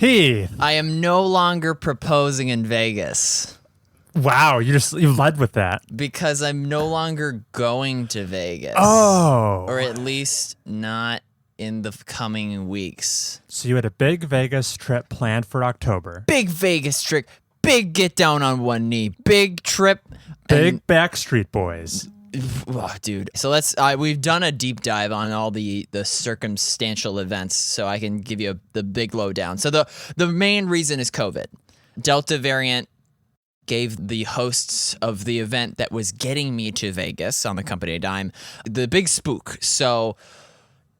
Heath. I am no longer proposing in Vegas. Wow, you led with that. Because I'm no longer going to Vegas. Oh. Or at least not in the coming weeks. So you had a big Vegas trip planned for October. Big Vegas trip. Big get down on one knee. Big trip. Big Backstreet Boys. Oh, dude. So we've done a deep dive on all the circumstantial events, so I can give you the big lowdown. So the main reason is COVID. Delta variant gave the hosts of the event that was getting me to Vegas on the company dime the big spook. So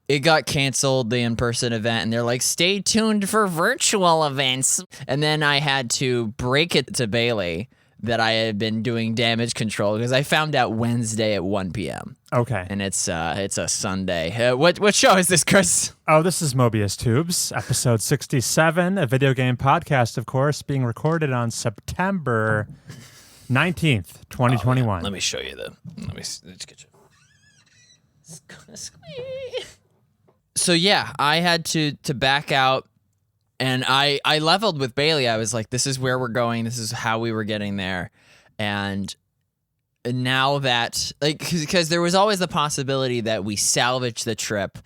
it got canceled, the in-person event, and they're like, stay tuned for virtual events. And then I had to break it to Bailey that I had been doing damage control because I found out Wednesday at 1 p.m. Okay. And it's a Sunday. What show is this, Chris? Oh, this is Mobius Tubes, episode 67, a video game podcast, of course, being recorded on September 19th, 2021. Let me show you let's get you. So yeah, I had to back out. And I leveled with Bailey. I was like, this is where we're going. This is how we were getting there. And now that, because there was always the possibility that we salvage the trip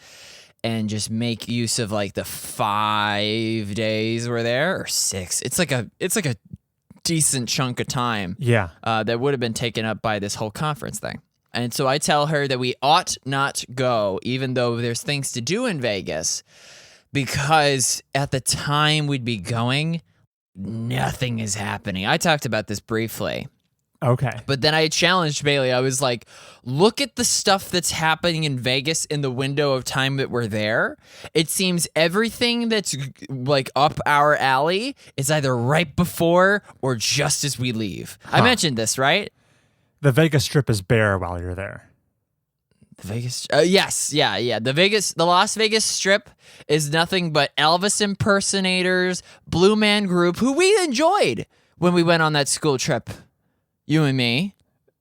and just make use of like the 5 days we're there or 6. It's like a decent chunk of time. Yeah. That would have been taken up by this whole conference thing. And so I tell her that we ought not go, even though there's things to do in Vegas. Because at the time we'd be going, nothing is happening. I talked about this briefly. Okay. But then I challenged Bailey. I was like, look at the stuff that's happening in Vegas in the window of time that we're there. It seems everything that's like up our alley is either right before or just as we leave. I mentioned this, right? The Vegas Strip is bare while you're there. The Vegas, yes, yeah. The Las Vegas Strip is nothing but Elvis impersonators, Blue Man Group, who we enjoyed when we went on that school trip. You and me.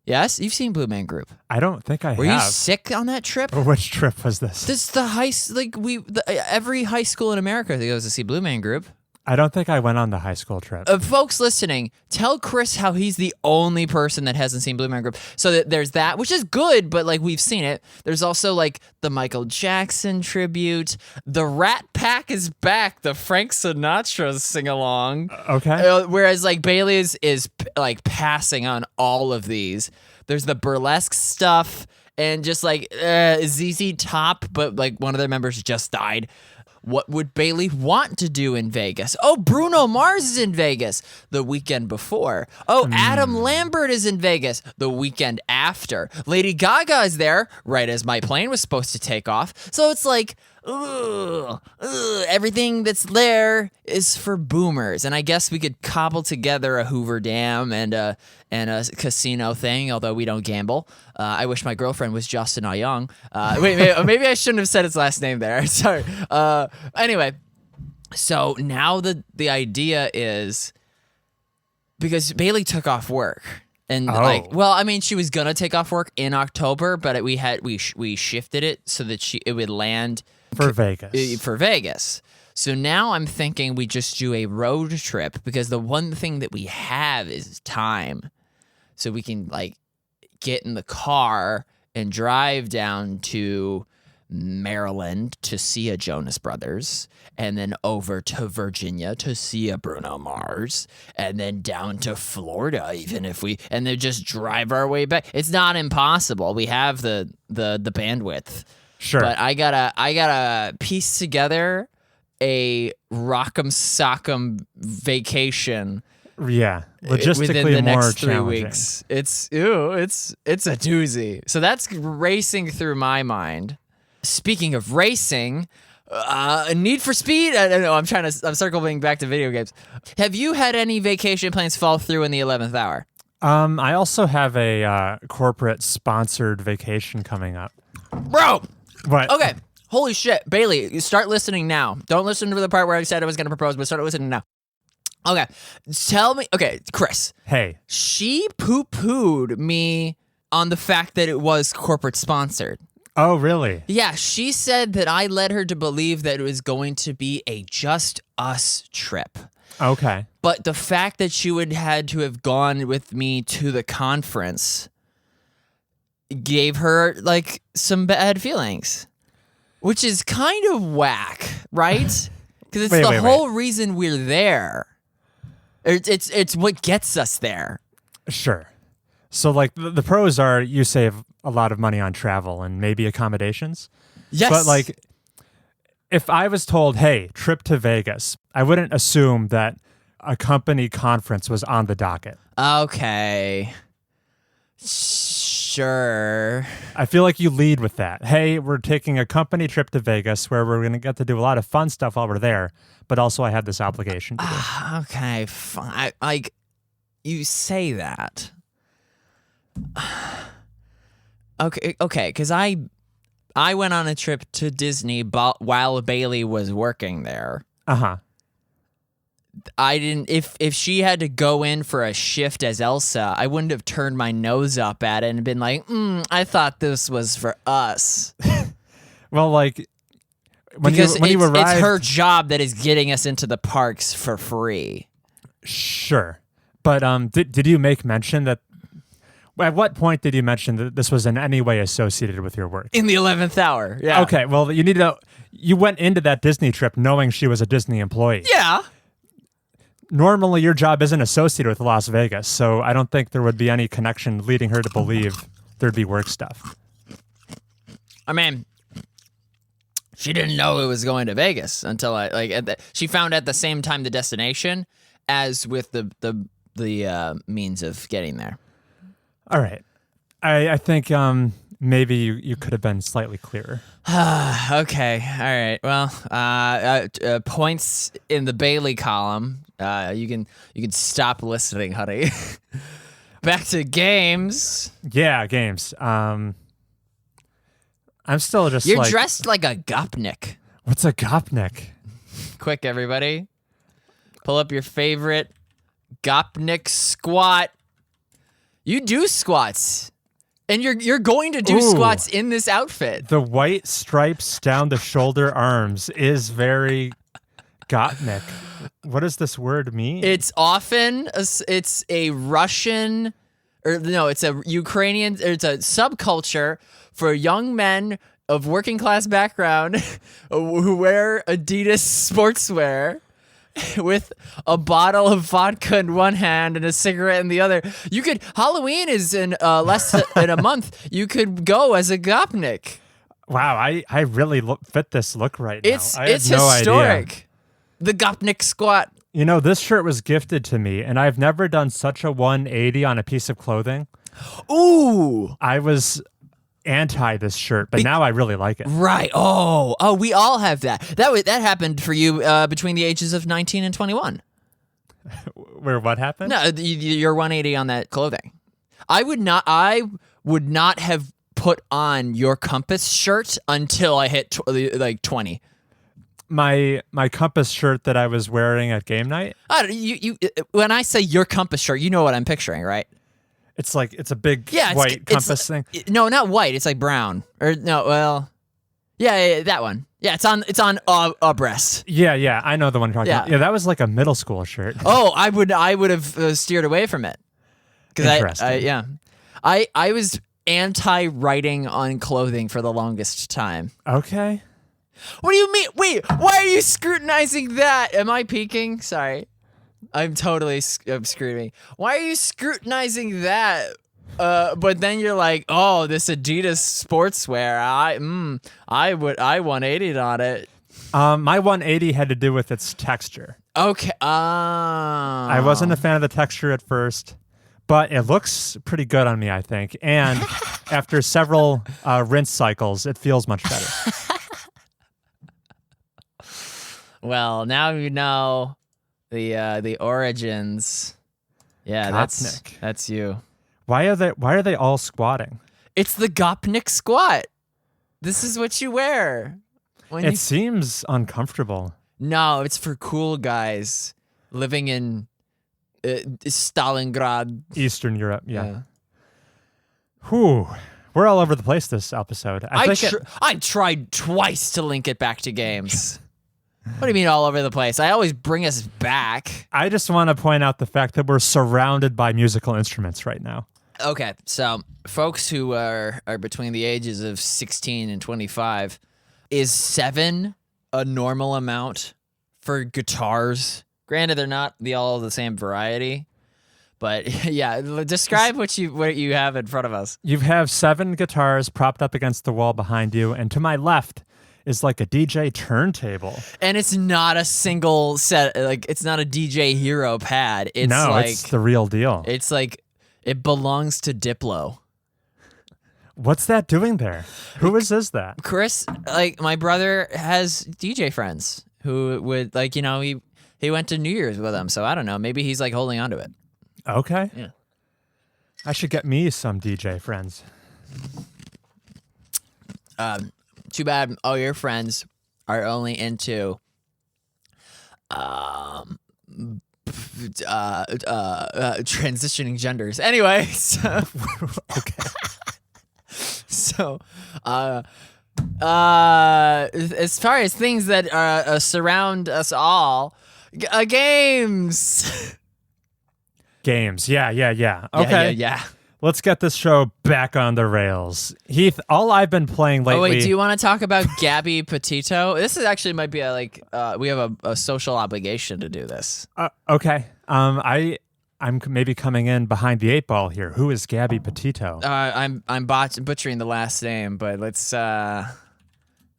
Yes, you've seen Blue Man Group. I don't think I have. Were you sick on that trip? Which trip was this? This every high school in America that goes to see Blue Man Group. I don't think I went on the high school trip. Folks listening, tell Chris how he's the only person that hasn't seen Blue Man Group. So there's that, which is good, but like we've seen it. There's also like the Michael Jackson tribute. The Rat Pack is back. The Frank Sinatra sing along. Okay. Whereas like Bailey is like passing on all of these. There's the burlesque stuff and just like ZZ Top, but like one of their members just died. What would Bailey want to do in Vegas? Oh, Bruno Mars is in Vegas the weekend before. Oh, Adam Lambert is in Vegas the weekend after. Lady Gaga is there right as my plane was supposed to take off. So it's like, everything that's there is for boomers. And I guess we could cobble together a Hoover Dam and a casino thing, although we don't gamble. I wish my girlfriend was Justin Young. Maybe I shouldn't have said his last name there. Sorry. Anyway, so now the idea is, because Bailey took off work. And she was gonna take off work in October, but we shifted it so that it would land for Vegas. So now I'm thinking we just do a road trip, because the one thing that we have is time. So we can like get in the car and drive down to Maryland to see a Jonas Brothers, and then over to Virginia to see a Bruno Mars, and then down to Florida, and then just drive our way back. It's not impossible. We have the bandwidth. Sure. But I gotta piece together a rock'em sock'em vacation. Yeah, logistically within the more next 3 challenging. weeks. It's a doozy. So that's racing through my mind. Speaking of racing, Need for Speed. I don't know. I'm circling back to video games. Have you had any vacation plans fall through in the 11th hour? I also have a corporate sponsored vacation coming up. Bro. What? Okay. Holy shit, Bailey! Start listening now. Don't listen to the part where I said I was going to propose, but start listening now. Okay, tell me. Okay, Chris. Hey. She poo-pooed me on the fact that it was corporate sponsored. Oh, really? Yeah, she said that I led her to believe that it was going to be a just us trip. Okay. But the fact that she would had to have gone with me to the conference gave her like some bad feelings, which is kind of whack, right? Because it's the whole reason we're there. It's what gets us there. Sure. So, like, the pros are you save a lot of money on travel and maybe accommodations. Yes. But, like, if I was told, hey, trip to Vegas, I wouldn't assume that a company conference was on the docket. Okay. Sure. I feel like you lead with that. Hey, we're taking a company trip to Vegas where we're going to get to do a lot of fun stuff while we're there, but also I have this obligation to do. Okay, fine. Like, you say that. Okay, because I went on a trip to Disney while Bailey was working there. Uh-huh. I didn't. If she had to go in for a shift as Elsa, I wouldn't have turned my nose up at it and been like, I thought this was for us. Well, like, because you arrived, it's her job that is getting us into the parks for free. Sure. But did you make mention that? At what point did you mention that this was in any way associated with your work? In the 11th hour. Yeah. Okay. Well, you went into that Disney trip knowing she was a Disney employee. Yeah. Normally, your job isn't associated with Las Vegas, so I don't think there would be any connection leading her to believe there'd be work stuff. I mean, she didn't know it was going to Vegas until she found at the same time the destination as with the means of getting there. All right. I think maybe you could have been slightly clearer. Okay. All right. Well, points in the Bailey column. You can stop listening, honey. Back to games. Yeah, games. I'm still just You're dressed like a Gopnik. What's a Gopnik? Quick, everybody. Pull up your favorite Gopnik squat. You do squats. And you're going to do squats in this outfit. The white stripes down the shoulder arms is very Gopnik. What does this word mean? It's often it's a Russian, or no, it's a Ukrainian. It's a subculture for young men of working class background who wear Adidas sportswear with a bottle of vodka in one hand and a cigarette in the other. Halloween is in less than a month. You could go as a Gopnik. Wow, I really fit this look right now. It's no historic. Idea. The Gopnik squat. You know, this shirt was gifted to me, and I've never done such a 180 on a piece of clothing. Ooh. I was anti this shirt, but now I really like it. Right. Oh, we all have that. That happened for you between the ages of 19 and 21. Where what happened? No, you're 180 on that clothing. I would not have put on your Compass shirt until I hit 20. My Compass shirt that I was wearing at game night. When I say your Compass shirt, you know what I'm picturing, right? It's a big white Compass thing. No, not white. It's like brown. Or no, well, yeah, that one. Yeah, it's on a breast. Yeah, I know the one you're talking about. Yeah, that was like a middle school shirt. Oh, I would have steered away from it. Interesting. I was anti-writing on clothing for the longest time. Okay. What do you mean? Wait, why are you scrutinizing that? Am I peeking? Sorry. I'm totally screaming. Why are you scrutinizing that? But then you're like, oh, this Adidas sportswear. I 180'd on it. My 180 had to do with its texture. Okay. I wasn't a fan of the texture at first, but it looks pretty good on me, I think. And after several rinse cycles, it feels much better. Well, now you know the origins. Yeah, Gopnik. that's you. Why are they all squatting? It's the Gopnik squat. This is what you wear. It seems uncomfortable. No, it's for cool guys living in Stalingrad. Eastern Europe, yeah. Whew. We're all over the place this episode. I tried twice to link it back to games. What do you mean all over the place? I always bring us back. I just want to point out the fact that we're surrounded by musical instruments right now. Okay, so folks who are between the ages of 16 and 25, is 7 a normal amount for guitars? Granted, they're not all the same variety, but yeah, describe what you have in front of us. You have 7 guitars propped up against the wall behind you, and to my left is like a DJ turntable. And it's not a single set, like it's not a DJ Hero pad. It's the real deal. It's like it belongs to Diplo. What's that doing there? Who is that? Chris, like my brother has DJ friends who would he went to New Year's with them, so I don't know. Maybe he's like holding onto it. Okay. Yeah. I should get me some DJ friends. Too bad all your friends are only into transitioning genders. Anyway, so Okay. so as far as things that surround us all, games. Games. Yeah. Okay. Yeah. Let's get this show back on the rails. Heath, all I've been playing lately... Oh, wait, do you want to talk about Gabby Petito? This is actually might be we have a social obligation to do this. Okay. I'm maybe coming in behind the 8 ball here. Who is Gabby Petito? I'm butchering the last name, but let's... yeah,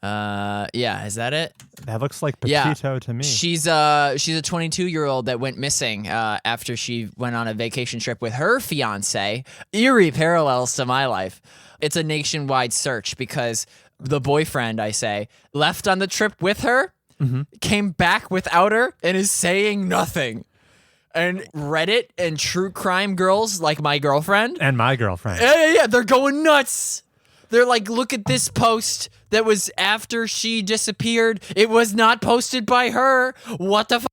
is that it? That looks like Petito to me. She's a 22-year-old that went missing after she went on a vacation trip with her fiance. Eerie parallels to my life. It's a nationwide search because the boyfriend, I say, left on the trip with her, came back without her, and is saying nothing. And Reddit and true crime girls like my girlfriend. And my girlfriend. Yeah, they're going nuts. They're like, look at this post that was after she disappeared. It was not posted by her. What the fuck?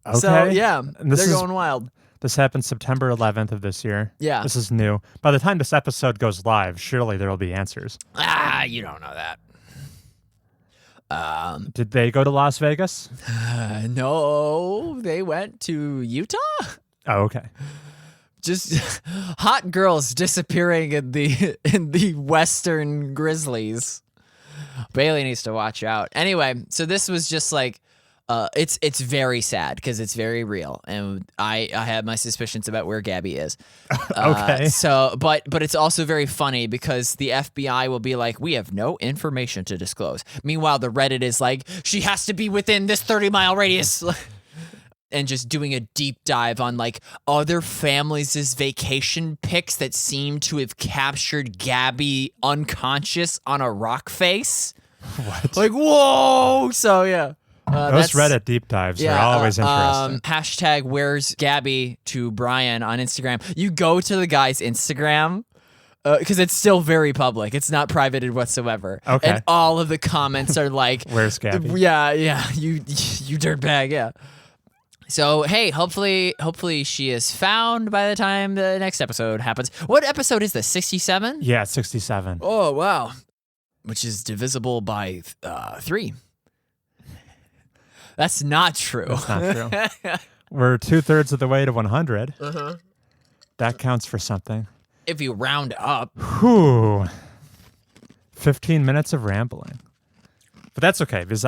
Okay. So, yeah, they're going wild. This happened September 11th of this year. Yeah. This is new. By the time this episode goes live, surely there will be answers. You don't know that. Did they go to Las Vegas? No, they went to Utah. Oh, okay. Just hot girls disappearing in the Western Grizzlies. Bailey needs to watch out. Anyway, so this was just like, it's very sad because it's very real, and I have my suspicions about where Gabby is. Okay. So, but it's also very funny because the FBI will be like, we have no information to disclose. Meanwhile, the Reddit is like, she has to be within this 30-mile radius. And just doing a deep dive on like other families' vacation pics that seem to have captured Gabby unconscious on a rock face. What? Like, whoa! So yeah. Those Reddit deep dives are always interesting. Hashtag where's Gabby to Brian on Instagram. You go to the guy's Instagram because it's still very public. It's not privated whatsoever. Okay. And all of the comments are like, where's Gabby? Yeah, you dirtbag, yeah. So, hey, hopefully she is found by the time the next episode happens. What episode is this, 67? Yeah, 67. Oh, wow. Which is divisible by 3. That's not true. That's not true. We're 2/3 of the way to 100. Uh-huh. That counts for something. If you round up. Whew. 15 minutes of rambling. But that's okay, because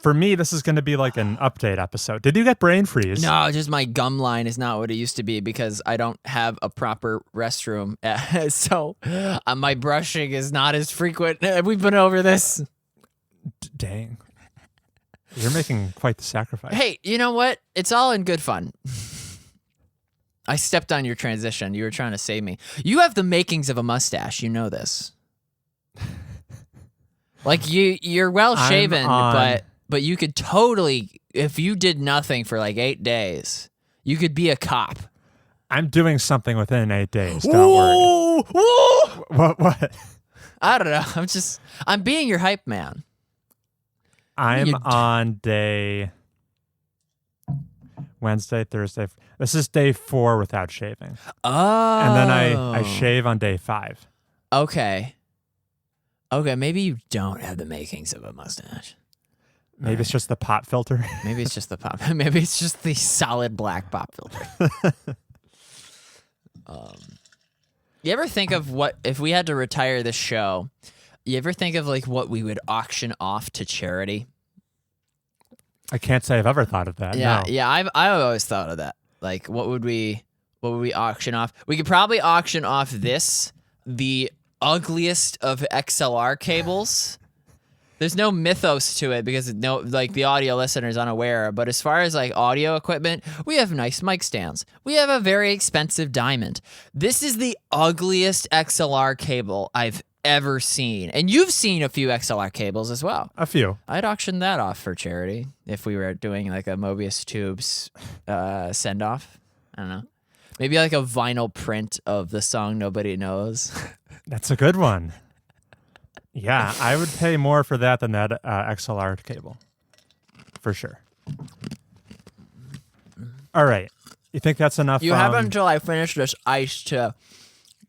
for me, this is going to be like an update episode. Did you get brain freeze? No, just my gum line is not what it used to be because I don't have a proper restroom. So my brushing is not as frequent. We've been over this. Dang. You're making quite the sacrifice. Hey, you know what? It's all in good fun. I stepped on your transition. You were trying to save me. You have the makings of a mustache. You know this. Like you're well shaven, but you could totally, if you did nothing for like 8 days, you could be a cop. I'm doing something within 8 days. Don't worry. Whoa! What? I don't know. I'm being your hype man. I'm on day Wednesday, Thursday. This is day 4 without shaving. Oh. And then I shave on day 5. Okay. Okay, maybe you don't have the makings of a mustache. Maybe it's just the pop filter. Maybe it's just the pop. Maybe it's just the solid black pop filter. You ever think of what if we had to retire this show? You ever think of like what we would auction off to charity? I can't say I've ever thought of that. Yeah, no. yeah. I've always thought of that. Like, what would we auction off? We could probably auction off the ugliest of XLR cables. There's no mythos to it because the audio listener is unaware. But as far as like audio equipment, we have nice mic stands. We have a very expensive diamond. This is the ugliest XLR cable I've ever seen, and you've seen a few XLR cables as well. A few. I'd auction that off for charity if we were doing like a Mobius Tubes send off. I don't know. Maybe like a vinyl print of the song Nobody Knows. That's a good one. Yeah, I would pay more for that than that XLR cable. For sure. All right. You think that's enough? You have until I finish this ice to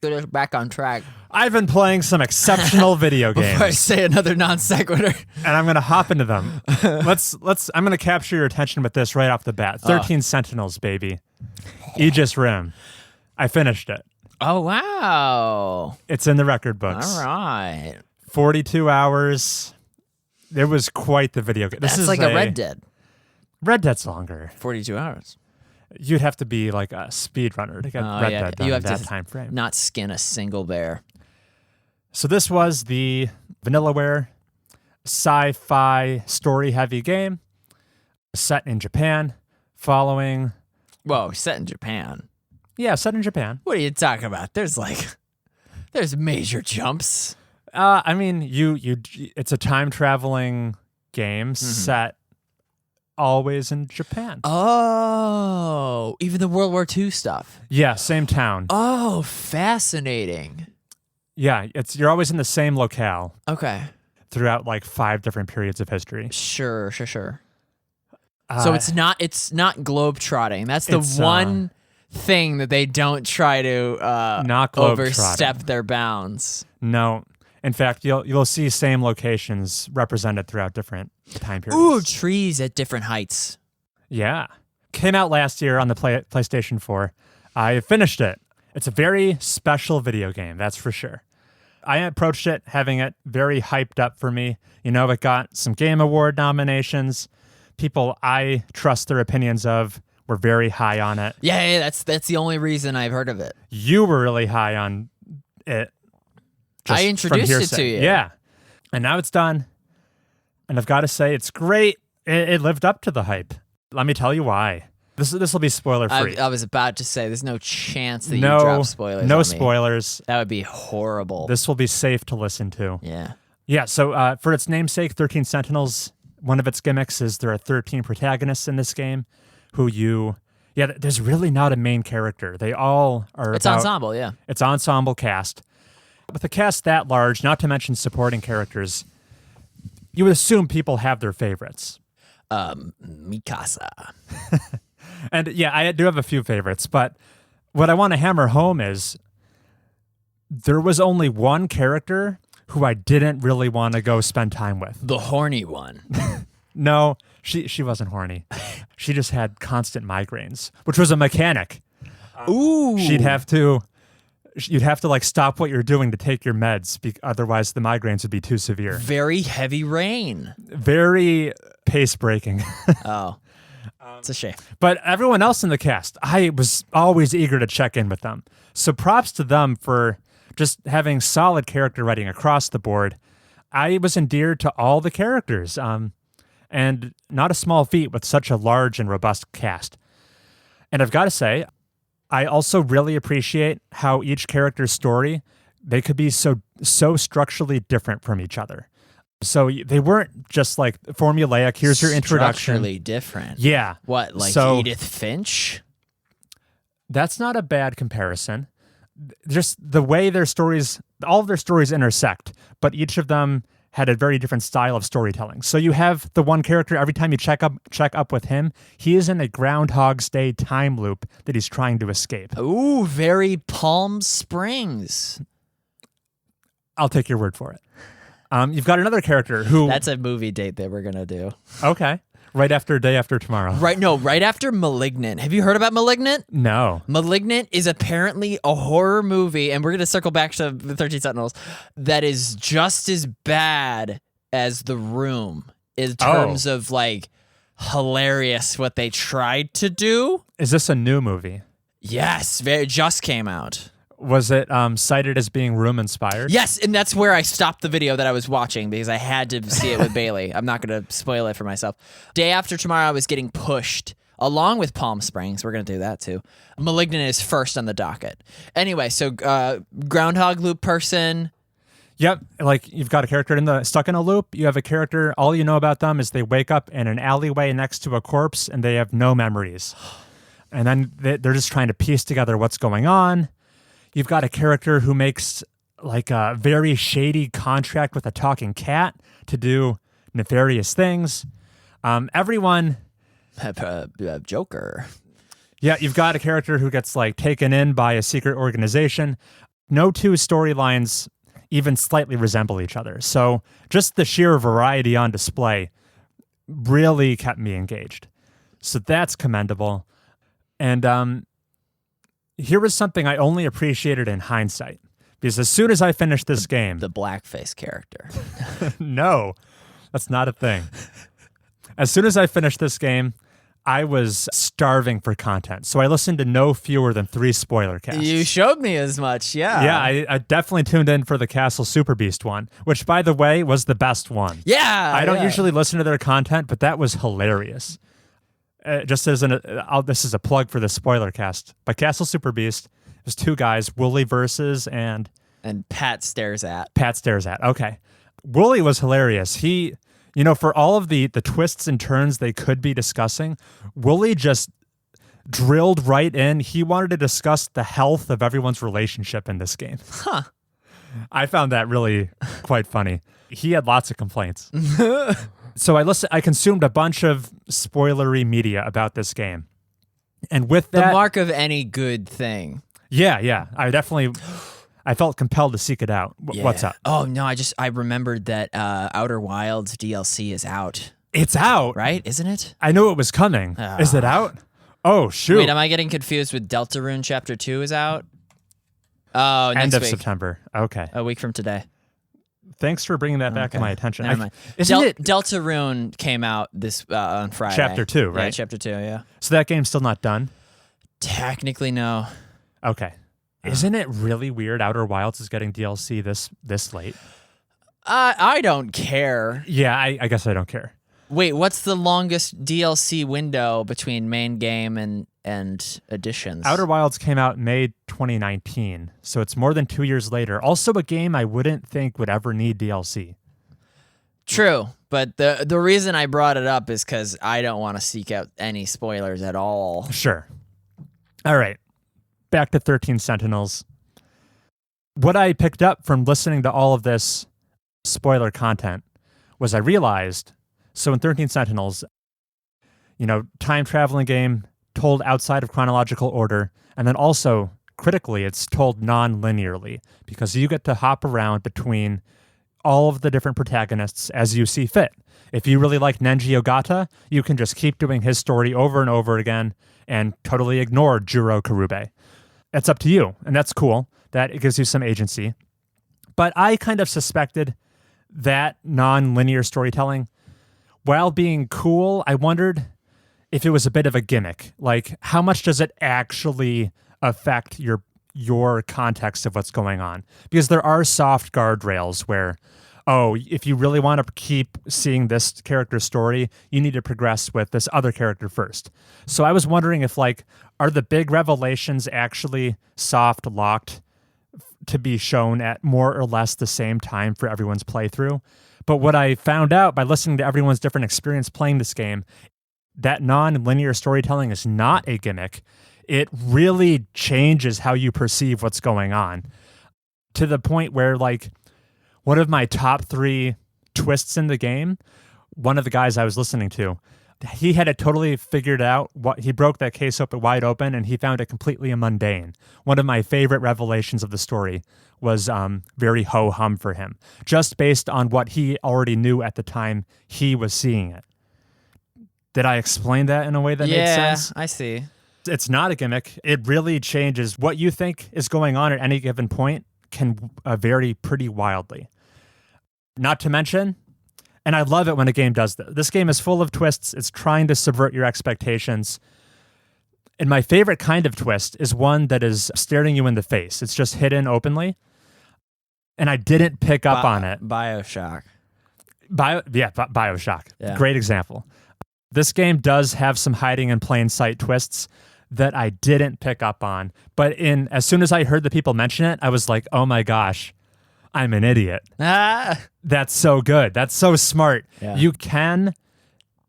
get us back on track. I've been playing some exceptional video games. Before I say another non sequitur. And I'm going to hop into them. I'm going to capture your attention with this right off the bat. 13 Sentinels, baby. Aegis Rim. I finished it. Oh, wow. It's in the record books. All right. 42 hours. It was quite the video game. That's like a Red Dead. Red Dead's longer. 42 hours. You'd have to be like a speedrunner to get Red Dead done you in have that to time frame. Not skin a single bear. So this was the Vanillaware sci-fi story-heavy game set in Japan following... Whoa, set in Japan. Yeah, set in Japan. What are you talking about? There's major jumps. I mean, it's a time-traveling game set always in Japan. Oh, even the World War II stuff. Yeah, same town. Oh, fascinating. Yeah, you're always in the same locale Okay. throughout like 5 different periods of history. Sure. So it's not globetrotting. That's the one thing that they don't try to not overstep their bounds. No. In fact, you'll see same locations represented throughout different time periods. Ooh, trees at different heights. Yeah. Came out last year on the PlayStation 4. I finished it. It's a very special video game, that's for sure. I approached it having it very hyped up for me. You know, it got some Game Award nominations. People I trust their opinions of were very high on it. Yeah, that's the only reason I've heard of it. You were really high on it. I introduced it to you. Yeah. And now it's done. And I've got to say, it's great. It lived up to the hype. Let me tell you why. This will be spoiler free. I was about to say, there's no chance that you drop spoilers. No on me. spoilers. That would be horrible. This will be safe to listen to. Yeah. Yeah. So for its namesake, 13 Sentinels, one of its gimmicks is there are 13 protagonists in this game there's really not a main character. They all are It's ensemble, yeah. It's ensemble cast. With a cast that large, not to mention supporting characters, you would assume people have their favorites. Mikasa. And yeah, I do have a few favorites, but what I want to hammer home is there was only one character who I didn't really want to go spend time with. The horny one. No, she wasn't horny. She just had constant migraines, which was a mechanic. Ooh. You'd have to like stop what you're doing to take your meds, otherwise the migraines would be too severe. Very heavy rain. Very pace breaking. Oh, it's a shame. But everyone else in the cast, I was always eager to check in with them. So props to them for just having solid character writing across the board. I was endeared to all the characters, and not a small feat with such a large and robust cast. And I've got to say, I also really appreciate how each character's story, they could be so structurally different from each other. So they weren't just like formulaic, here's your introduction. Structurally different. Yeah. What, like So- Edith Finch? That's not a bad comparison. Just the way all of their stories intersect, but each of them had a very different style of storytelling. So you have the one character, every time you check up with him, he is in a Groundhog's Day time loop that he's trying to escape. Ooh, very Palm Springs. I'll take your word for it. You've got another character who... That's a movie date that we're going to do. Okay. Right after Day After Tomorrow. Right after Malignant. Have you heard about Malignant? No. Malignant is apparently a horror movie, and we're going to circle back to the 13 Sentinels, that is just as bad as The Room in terms of, like, hilarious what they tried to do. Is this a new movie? Yes, it just came out. Was it cited as being Room-inspired? Yes, and that's where I stopped the video that I was watching because I had to see it with Bailey. I'm not going to spoil it for myself. Day After Tomorrow, I was getting pushed along with Palm Springs. We're going to do that too. Malignant is first on the docket. Anyway, so Groundhog Loop person. Yep, like you've got a character stuck in a loop. You have a character, all you know about them is they wake up in an alleyway next to a corpse and they have no memories. And then they're just trying to piece together what's going on. You've got a character who makes like a very shady contract with a talking cat to do nefarious things. Everyone... Joker. Yeah, you've got a character who gets like taken in by a secret organization. No two storylines even slightly resemble each other. So just the sheer variety on display really kept me engaged. So that's commendable. And here was something I only appreciated in hindsight. Because as soon as I finished this game... The blackface character. No, that's not a thing. As soon as I finished this game, I was starving for content. So I listened to no fewer than 3 spoiler casts. You showed me as much, yeah. Yeah, I definitely tuned in for the Castle Super Beast one, which, by the way, was the best one. Yeah. I don't usually listen to their content, but that was hilarious. Just as this is a plug for the spoiler cast. But Castle Super Beast, there's 2 guys, Wooly versus and Pat Stares At. Okay. Wooly was hilarious. He, for all of the twists and turns they could be discussing, Wooly just drilled right in. He wanted to discuss the health of everyone's relationship in this game. Huh. I found that really quite funny. He had lots of complaints. So I consumed a bunch of spoilery media about this game. And with that... The mark of any good thing. Yeah. I felt compelled to seek it out. Yeah. What's up? Oh, no, I remembered that Outer Wilds DLC is out. It's out. Right? Isn't it? I knew it was coming. Is it out? Oh, shoot. Wait, am I getting confused with Deltarune Chapter 2 is out? Oh, next End of week. September. Okay. A week from today. Thanks for bringing that back to my attention. Never mind. Deltarune came out this on Friday. Chapter 2, right? Yeah, Chapter 2, yeah. So that game's still not done? Technically, no. Okay. Isn't it really weird Outer Wilds is getting DLC this late? I don't care. Yeah, I guess I don't care. Wait, what's the longest DLC window between main game and additions? Outer Wilds came out May 2019, so it's more than 2 years later. Also a game I wouldn't think would ever need DLC. True, but the reason I brought it up is because I don't want to seek out any spoilers at all. Sure. All right. Back to 13 Sentinels. What I picked up from listening to all of this spoiler content was I realized, so in 13 Sentinels, time traveling game told outside of chronological order, and then also critically, it's told non-linearly because you get to hop around between all of the different protagonists as you see fit. If you really like Nenji Ogata, you can just keep doing his story over and over again and totally ignore Juro Karube. That's up to you, and that's cool. That it gives you some agency. But I kind of suspected that non-linear storytelling, while being cool, I wondered if it was a bit of a gimmick. Like, how much does it actually affect your context of what's going on? Because there are soft guardrails where, if you really want to keep seeing this character's story, you need to progress with this other character first. So I was wondering if, are the big revelations actually soft locked to be shown at more or less the same time for everyone's playthrough? But what I found out by listening to everyone's different experience playing this game, that non-linear storytelling is not a gimmick. It really changes how you perceive what's going on, to the point where, one of my top 3 twists in the game, one of the guys I was listening to, he had it totally figured out. He broke that case open wide open, and he found it completely mundane. One of my favorite revelations of the story was very ho-hum for him, just based on what he already knew at the time he was seeing it. Did I explain that in a way that made sense? Yeah, I see. It's not a gimmick. It really changes what you think is going on at any given point can vary pretty wildly. Not to mention, and I love it when a game does this. This game is full of twists. It's trying to subvert your expectations. And my favorite kind of twist is one that is staring you in the face. It's just hidden openly. And I didn't pick up on it. BioShock. BioShock. Yeah. Great example. This game does have some hiding in plain sight twists that I didn't pick up on. But as soon as I heard the people mention it, I was like, oh my gosh, I'm an idiot. That's so good. That's so smart. Yeah. You can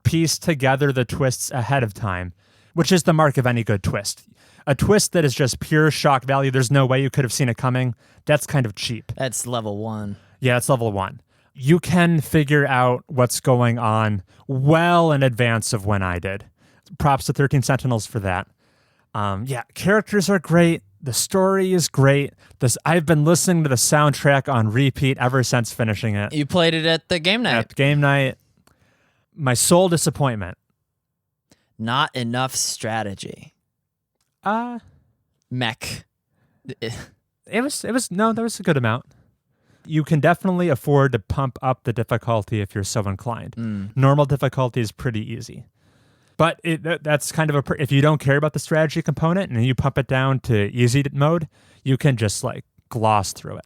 piece together the twists ahead of time, which is the mark of any good twist. A twist that is just pure shock value, there's no way you could have seen it coming, that's kind of cheap. That's level 1. Yeah, it's level 1. You can figure out what's going on well in advance of when I did. Props to 13 Sentinels for that. Characters are great. The story is great. I've been listening to the soundtrack on repeat ever since finishing it. You played it at the game night. At game night. My sole disappointment. Not enough strategy. Mech. There was a good amount. You can definitely afford to pump up the difficulty if you're so inclined. Normal difficulty is pretty easy. But that's kind of if you don't care about the strategy component and you pump it down to easy mode, you can just like gloss through it.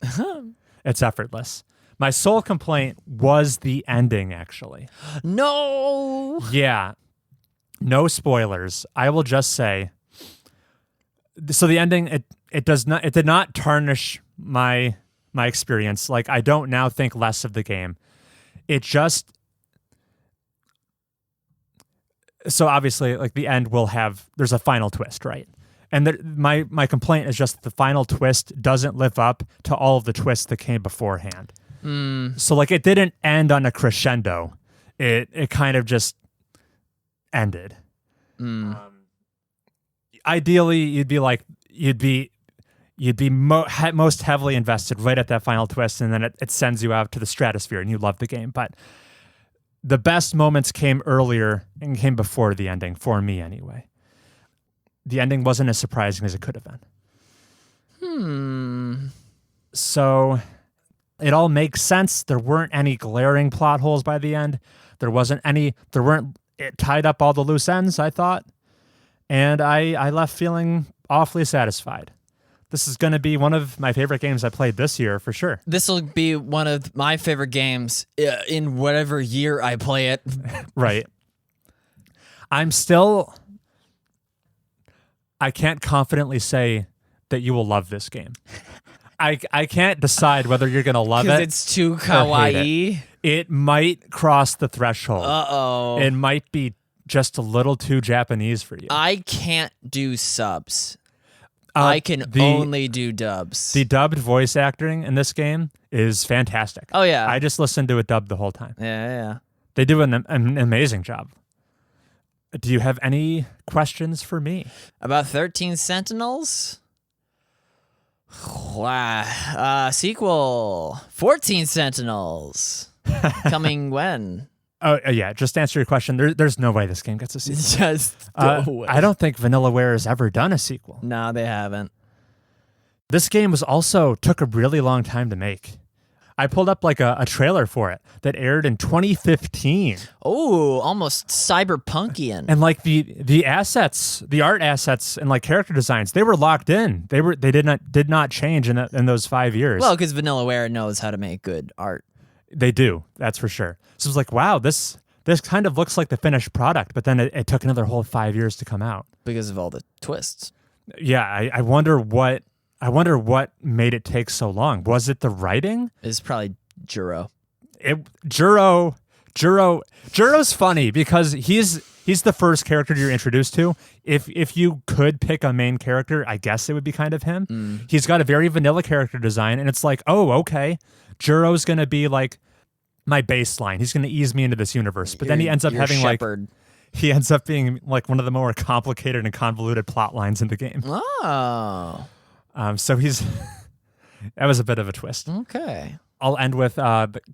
It's effortless. My sole complaint was the ending, actually. No. Yeah. No spoilers. I will just say. So the ending, it did not tarnish my experience. Like, I don't now think less of the game. It just. So obviously, like, the end there's a final twist, right? And my complaint is just that the final twist doesn't live up to all of the twists that came beforehand. So like, it didn't end on a crescendo. It kind of just ended. Ideally, you'd be most heavily invested right at that final twist, and then it sends you out to the stratosphere, and you love the game. But the best moments came earlier and came before the ending, for me anyway. The ending wasn't as surprising as it could have been. So it all makes sense. There weren't any glaring plot holes by the end. It tied up all the loose ends, I thought. And I left feeling awfully satisfied. This is going to be one of my favorite games I played this year, for sure. This will be one of my favorite games in whatever year I play it. Right. I can't confidently say that you will love this game. I can't decide whether you're going to love it. Because it's too kawaii. It might cross the threshold. Uh-oh. It might be just a little too Japanese for you. I can't do subs. I can only do dubs. The dubbed voice acting in this game is fantastic. Oh, yeah. I just listened to it dubbed the whole time. Yeah. They do an amazing job. Do you have any questions for me? About 13 Sentinels? Sequel. 14 Sentinels. Coming when? Oh, yeah. Just to answer your question, there's no way this game gets a sequel. Just no way. I don't think Vanillaware has ever done a sequel. No, they haven't. This game took a really long time to make. I pulled up like a trailer for it that aired in 2015. Oh, almost cyberpunkian. And like the assets, the art assets and like character designs, they were locked in. They did not change in those 5 years. Well, because Vanillaware knows how to make good art. They do, that's for sure. So it's like, wow, this kind of looks like the finished product, but then it took another whole 5 years to come out because of all the twists. Yeah, I wonder what made it take so long. Was it the writing? It's probably Juro. Juro's funny because he's the first character you're introduced to. If you could pick a main character, I guess it would be kind of him. He's got a very vanilla character design, and it's like, oh, okay, Juro's gonna be like my baseline. He's going to ease me into this universe. But then he ends up Your having shepherd. he ends up being like one of the more complicated and convoluted plot lines in the game. Oh. So he's that was a bit of a twist. Okay. I'll end with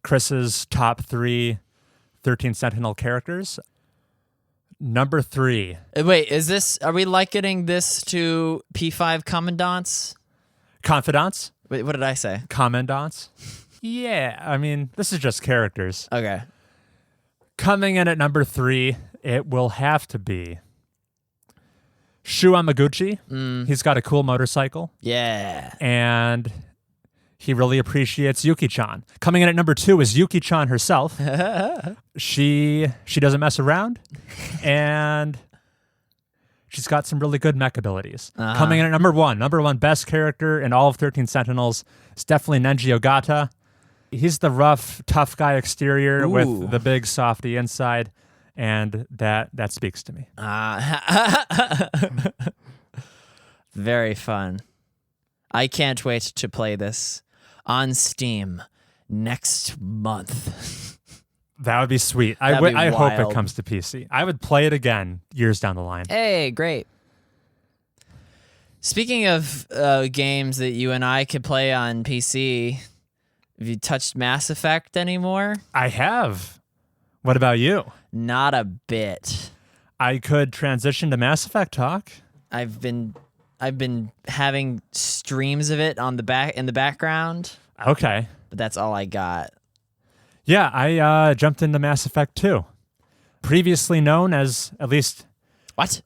Chris's top 3 13 Sentinel characters. Number 3. Wait, are we likening this to P5 Commandants? Confidants? Wait, what did I say? Commandants? Yeah, I mean, this is just characters. Okay. Coming in at number 3, it will have to be Shu Amaguchi. He's got a cool motorcycle. Yeah. And he really appreciates Yuki-chan. Coming in at number 2 is Yuki-chan herself. She doesn't mess around, and she's got some really good mech abilities. Coming in at number 1 best character in all of 13 Sentinels is definitely Nenji Ogata. He's the rough, tough guy exterior with the big softy inside, and that speaks to me. Very fun. I can't wait to play this on Steam next month. That would be sweet. I hope it comes to PC. I would play it again years down the line. Hey, great. Speaking of games that you and I could play on PC, have you touched Mass Effect anymore? I have. What about you? Not a bit. I could transition to Mass Effect talk. I've been having streams of it in the background. Okay. But that's all I got. Yeah, I jumped into Mass Effect 2. Previously known as, at least... What?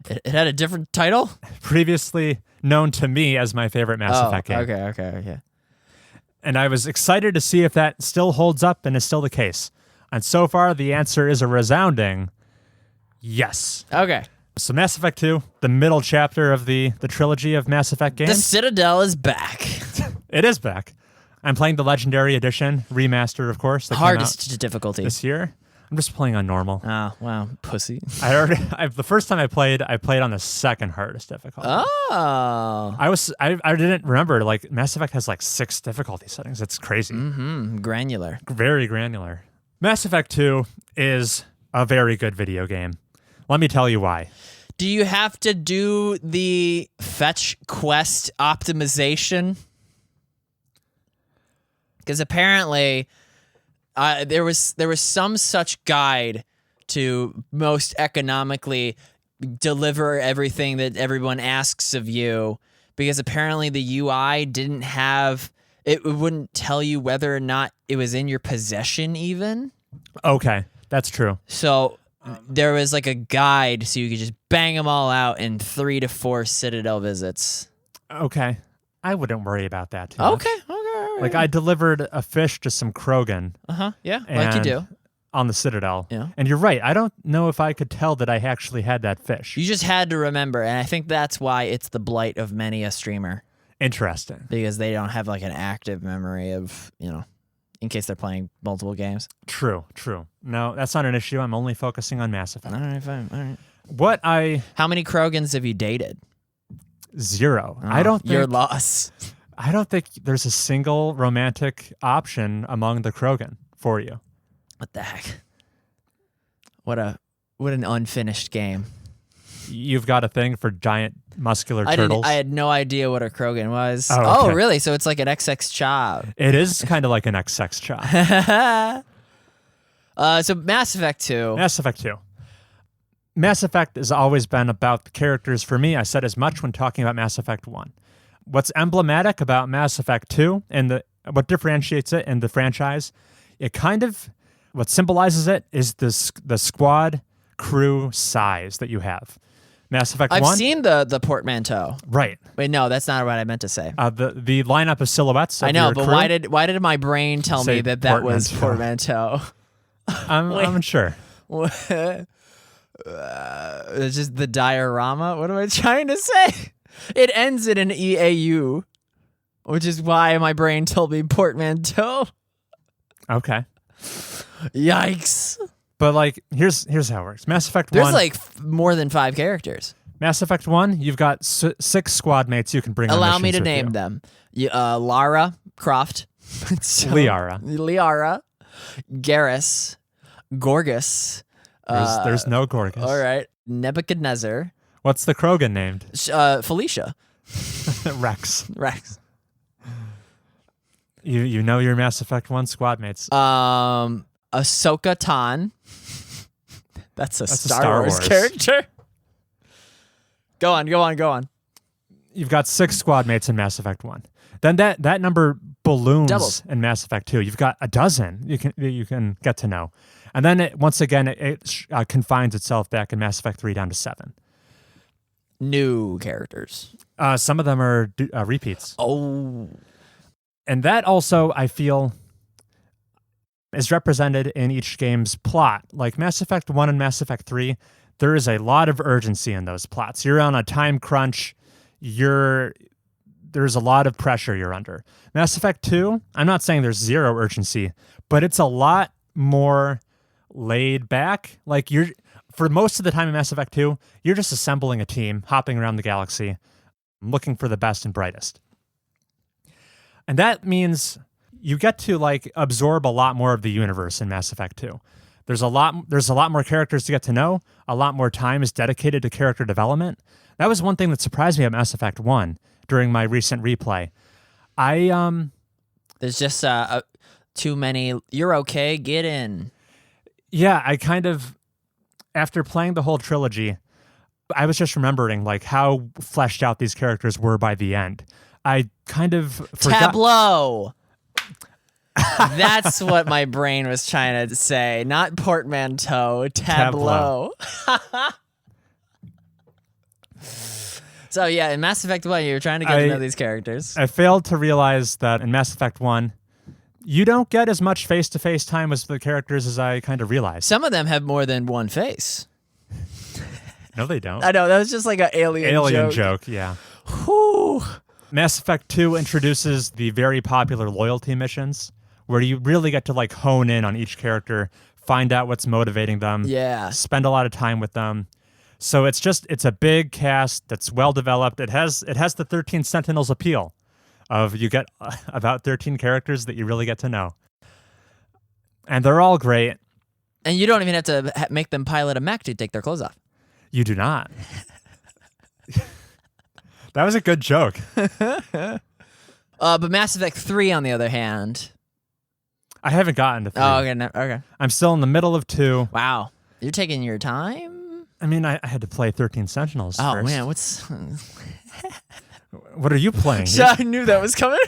It had a different title? Previously known to me as my favorite Mass Effect game. Okay. And I was excited to see if that still holds up and is still the case. And so far, the answer is a resounding yes. Okay. So Mass Effect 2, the middle chapter of the trilogy of Mass Effect games. The Citadel is back. It is back. I'm playing the Legendary Edition, remastered, of course. Hardest difficulty this year. I'm just playing on normal. Oh, wow. Pussy. The first time I played on the second hardest difficulty. Oh. I didn't remember, like, Mass Effect has like 6 difficulty settings. It's crazy. Granular. Very granular. Mass Effect 2 is a very good video game. Let me tell you why. Do you have to do the fetch quest optimization? Because apparently there was some such guide to most economically deliver everything that everyone asks of you, because apparently the UI didn't have... It wouldn't tell you whether or not it was in your possession even. Okay, that's true. So there was like a guide so you could just bang them all out in 3 to 4 Citadel visits. Okay. I wouldn't worry about that too much. Okay. Like, I delivered a fish to some Krogan. Yeah, like you do. On the Citadel. Yeah. And you're right. I don't know if I could tell that I actually had that fish. You just had to remember, and I think that's why it's the blight of many a streamer. Interesting. Because they don't have like an active memory of, in case they're playing multiple games. True. No, that's not an issue. I'm only focusing on Mass Effect. All right, fine. All right. How many Krogans have you dated? 0. Oh, your loss. I don't think there's a single romantic option among the Krogan for you. What the heck? What an unfinished game. You've got a thing for giant muscular turtles. I had no idea what a Krogan was. Oh, okay. Really? So it's like an XX chop. It is kind of like an XX chop. So Mass Effect 2. Mass Effect 2. Mass Effect has always been about the characters for me. I said as much when talking about Mass Effect 1. What's emblematic about Mass Effect 2 and what differentiates it in the franchise, what symbolizes it is the squad crew size that you have. Mass Effect 1. I've seen the portmanteau. Right. Wait, no, that's not what I meant to say. The lineup of silhouettes. I know, but crew, why did my brain tell me that was portmanteau? I'm unsure. It's just the diorama. What am I trying to say? It ends in an EAU, which is why my brain told me portmanteau. Okay. Yikes. But like, here's how it works. Mass Effect 1. There's like more than 5 characters. Mass Effect 1, you've got 6 squad mates you can bring on Allow me to with name you. them. Lara Croft. Liara. Garrus, Gorgus. There's no Gorgas. All right. Nebuchadnezzar. What's the Krogan named? Felicia. Rex. Rex. You know your Mass Effect 1 squad mates. Ahsoka Tan. That's a Star Wars character. Go on. You've got 6 squad mates in Mass Effect 1. Then that number balloons Doubles. in Mass Effect 2. You've got a dozen you can get to know. And then it confines itself back in Mass Effect 3 down to 7. New characters. Some of them are repeats. Oh. And that also, I feel, is represented in each game's plot. Like Mass Effect 1 and Mass Effect 3, there is a lot of urgency in those plots. You're on a time crunch. There's a lot of pressure you're under. Mass Effect 2, I'm not saying there's zero urgency, but it's a lot more laid back. Like for most of the time in Mass Effect 2, you're just assembling a team, hopping around the galaxy, looking for the best and brightest. And that means you get to like absorb a lot more of the universe in Mass Effect 2. There's a lot more characters to get to know. A lot more time is dedicated to character development. That was one thing that surprised me at Mass Effect 1 during my recent replay. There's just too many. You're okay. Get in. Yeah, I kind of, after playing the whole trilogy, I was just remembering like how fleshed out these characters were by the end. I kind of forgot. Tableau. That's what my brain was trying to say. Not portmanteau. Tableau. So yeah, in Mass Effect 1, you were trying to get to know these characters. I failed to realize that in Mass Effect 1, you don't get as much face-to-face time with the characters as I kind of realized. Some of them have more than one face. No, they don't. I know, that was just like an alien joke, yeah. Whew. Mass Effect 2 introduces the very popular loyalty missions, where you really get to like hone in on each character, find out what's motivating them, spend a lot of time with them. So it's a big cast that's well developed. It has the 13 Sentinels appeal of you get about 13 characters that you really get to know. And they're all great. And you don't even have to make them pilot a mech to take their clothes off. You do not. That was a good joke. But Mass Effect 3, on the other hand... I haven't gotten to 3. Oh, okay. Okay. I'm still in the middle of 2. Wow. You're taking your time? I mean, I had to play 13 Sentinels first. Oh, man. What are you playing? I knew that was coming.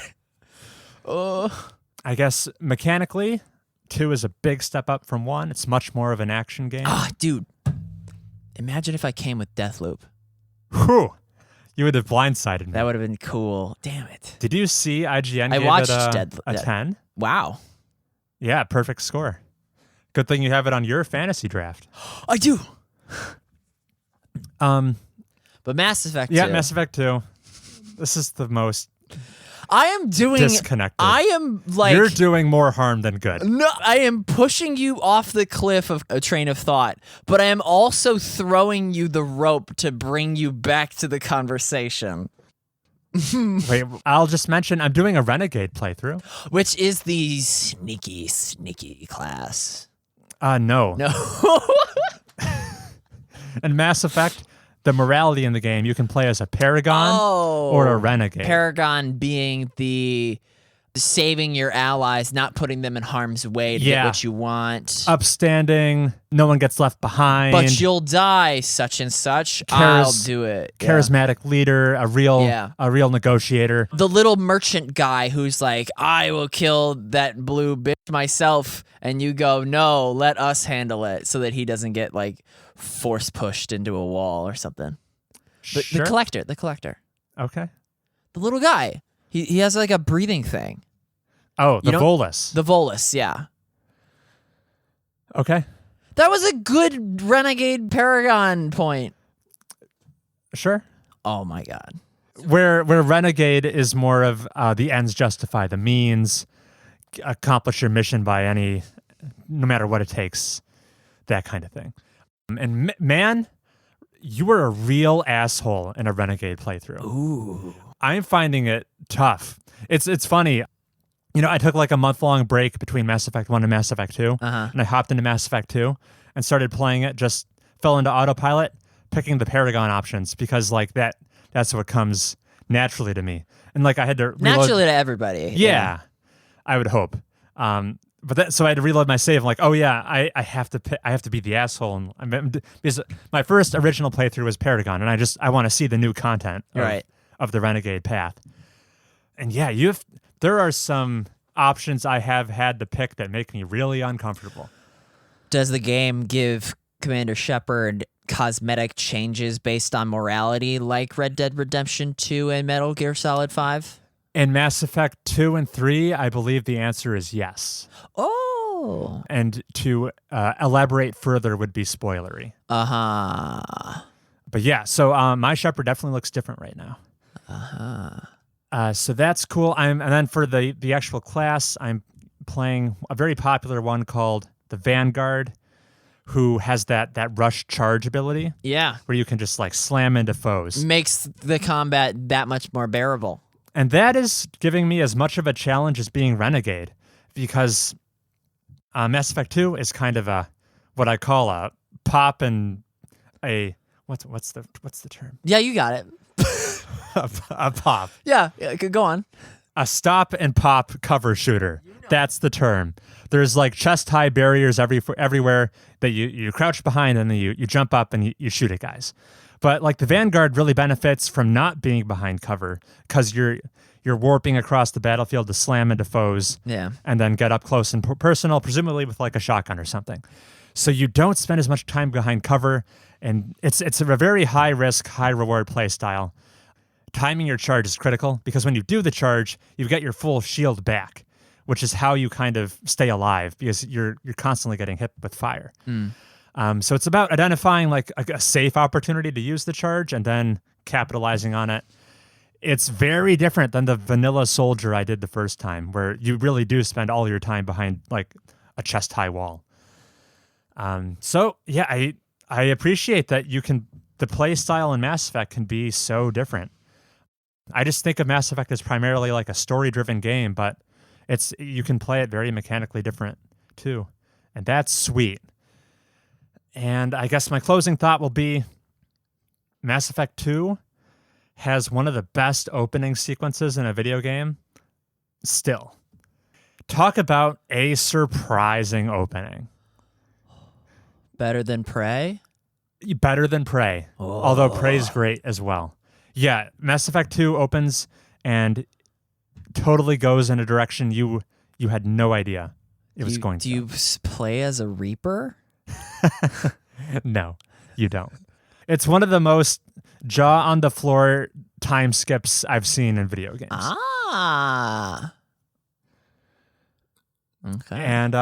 Oh. I guess mechanically, 2 is a big step up from 1. It's much more of an action game. Ah, dude. Imagine if I came with Deathloop. Whew. You would have blindsided me. That would have been cool. Damn it. Did you see IGN gave watched it a 10? Wow. Yeah, perfect score. Good thing you have it on your fantasy draft. I do. But Mass Effect 2. Yeah, Mass Effect 2. This is the most I am doing disconnected. I am like You're doing more harm than good. No, I am pushing you off the cliff of a train of thought, but I am also throwing you the rope to bring you back to the conversation. Wait, I'll just mention I'm doing a Renegade playthrough. Which is the sneaky class. No. No. In Mass Effect, the morality in the game, you can play as a Paragon or a Renegade. Paragon being the saving your allies, not putting them in harm's way to get what you want. Upstanding, no one gets left behind. But you'll die, such and such. I'll do it. Charismatic leader, a real negotiator. The little merchant guy who's like, I will kill that blue bitch myself, and you go, no, let us handle it, so that he doesn't get like force pushed into a wall or something. The collector. Okay. The little guy. He has like a breathing thing. Oh, the Volus. The Volus, yeah. Okay. That was a good Renegade Paragon point. Sure. Oh my God. Where Renegade is more of the ends justify the means, accomplish your mission by no matter what it takes, that kind of thing. And man, you were a real asshole in a Renegade playthrough. Ooh. I'm finding it tough. It's funny. I took like a month-long break between Mass Effect 1 and Mass Effect 2, and I hopped into Mass Effect 2 and started playing it, just fell into autopilot, picking the Paragon options because like that's what comes naturally to me. And like I had to reload. Naturally to everybody. Yeah, I would hope. So I had to reload my save. I'm like, oh yeah, I have to be the asshole. Because my first original playthrough was Paragon, and I want to see the new content of the Renegade path. And yeah, there are some options I have had to pick that make me really uncomfortable. Does the game give Commander Shepard cosmetic changes based on morality like Red Dead Redemption 2 and Metal Gear Solid 5? In Mass Effect 2 and 3, I believe the answer is yes. Oh. And to elaborate further would be spoilery. Uh-huh. But yeah, so my Shepard definitely looks different right now. So that's cool. And then for the actual class, I'm playing a very popular one called the Vanguard, who has that rush charge ability. Yeah. Where you can just like slam into foes. Makes the combat that much more bearable. And that is giving me as much of a challenge as being Renegade, because Mass Effect 2 is kind of what I call a pop and a what's the term? Yeah, you got it. a pop. Yeah, go on. A stop and pop cover shooter. That's the term. There's like chest high barriers everywhere that you crouch behind, and then you jump up and you shoot at guys. But like the Vanguard really benefits from not being behind cover, because you're warping across the battlefield to slam into foes, and then get up close and personal, presumably with like a shotgun or something. So you don't spend as much time behind cover, and it's a very high risk, high reward play style. Timing your charge is critical, because when you do the charge, you get your full shield back, which is how you kind of stay alive, because you're constantly getting hit with fire. So it's about identifying like a safe opportunity to use the charge and then capitalizing on it. It's very different than the vanilla soldier I did the first time, where you really do spend all your time behind like a chest high wall. So yeah, I appreciate that the play style in Mass Effect can be so different. I just think of Mass Effect as primarily like a story-driven game, but you can play it very mechanically different too, and that's sweet. And I guess my closing thought will be Mass Effect 2 has one of the best opening sequences in a video game still. Talk about a surprising opening. Better than Prey? Better than Prey, although Prey's great as well. Yeah, Mass Effect 2 opens and totally goes in a direction you had no idea it was going to. Do you play as a Reaper? No, you don't. It's one of the most jaw on the floor time skips I've seen in video games. Okay. And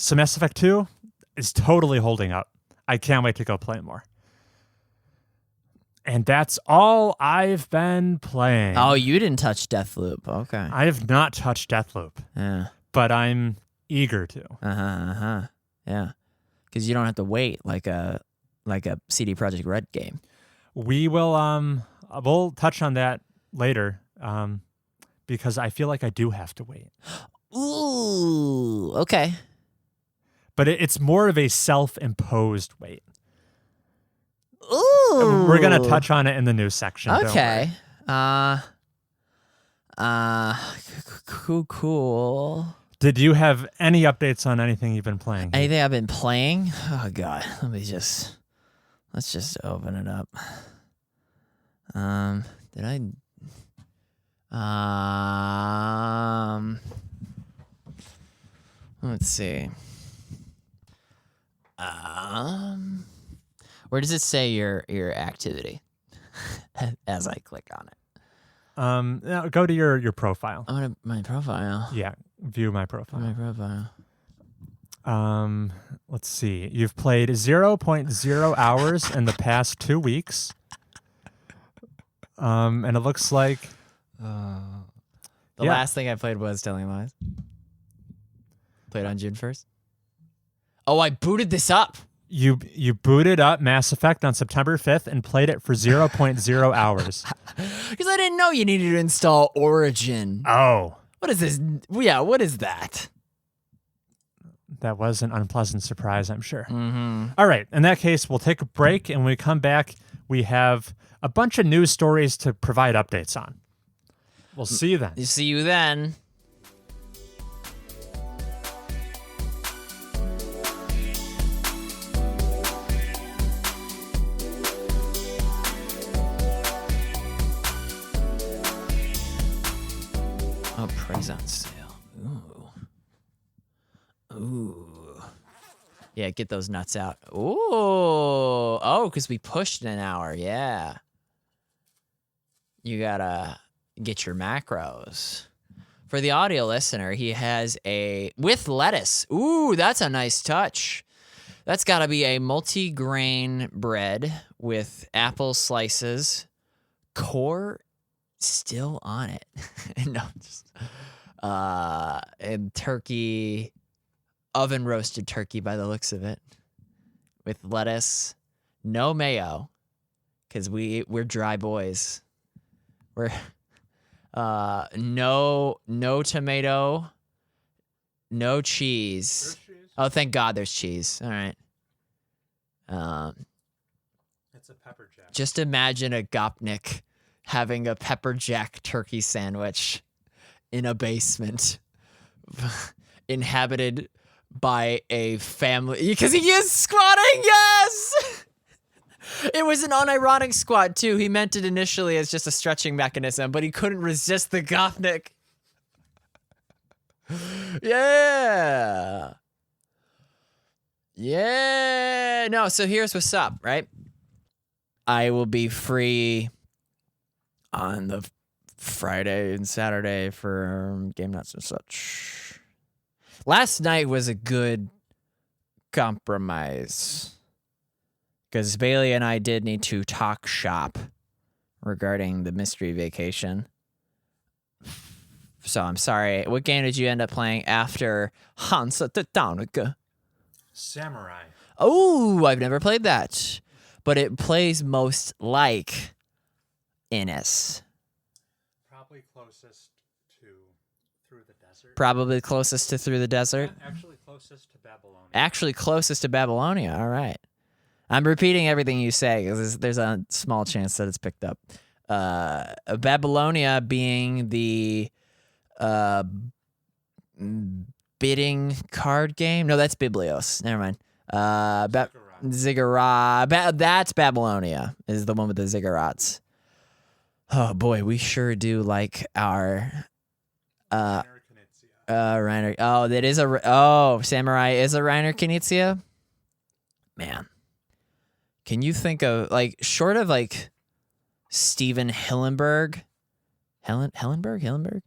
so Mass Effect 2 is totally holding up. I can't wait to go play more. And that's all I've been playing. Oh, you didn't touch Deathloop. Okay. I have not touched Deathloop. Yeah. But I'm eager to. Yeah. Because you don't have to wait like a CD Projekt Red game. We will we'll touch on that later, because I feel like I do have to wait. Ooh, okay. But it's more of a self-imposed wait. Ooh. We're gonna touch on it in the news section. Okay. Cool. Did you have any updates on anything you've been playing? Anything I've been playing? Oh God, let's just open it up. Did I? Let's see. Where does it say your activity? As I click on it. Now go to your profile. My profile. Yeah, view my profile. My profile. Let's see. You've played 0.0 hours in the past 2 weeks. And it looks like The last thing I played was Telling Lies. Played on June 1st. Oh, I booted this up. You booted up Mass Effect on September 5th and played it for 0.0 hours. Because I didn't know you needed to install Origin. Oh, What is this? Yeah, what is that? That was an unpleasant surprise, I'm sure. Mm-hmm. All right. In that case, we'll take a break, and when we come back, we have a bunch of news stories to provide updates on. We'll see you then. See you then. Oh, praise on sale. Ooh. Yeah, get those nuts out. Ooh. Oh, because we pushed an hour. Yeah. You gotta get your macros. For the audio listener, he has a with lettuce. Ooh, that's a nice touch. That's gotta be a multi-grain bread with apple slices, core still on it. No, just and turkey, oven roasted turkey by the looks of it, with lettuce, no mayo, because we're dry boys. We're no tomato, no cheese. Oh, thank God there's cheese. All right. It's a pepper jack. Just imagine a Gopnik having a pepper jack turkey sandwich in a basement inhabited by a family, because he is squatting. Yes. It was an unironic squat too. He meant it initially as just a stretching mechanism, but he couldn't resist the Gopnik. Yeah. Yeah. No, so here's what's up, right? I will be free on the Friday and Saturday for game nuts and such. Last night was a good compromise because Bailey and I did need to talk shop regarding the mystery vacation. So I'm sorry. What game did you end up playing after Hansa Teutonica? Samurai. Oh, I've never played that. But it plays most like Innis. Probably closest to Through the Desert. Probably closest to Through the Desert. Actually closest to Babylonia. Actually closest to Babylonia. All right. I'm repeating everything you say because there's a small chance that it's picked up. Babylonia being the bidding card game. No, that's Biblios. Never mind. Ziggurat. That's Babylonia, is the one with the ziggurats. Oh boy, we sure do like our Reiner. Oh, that is Samurai is a Reiner Knizia. Man, can you think of short of Steven Hillenberg, Hillenberg,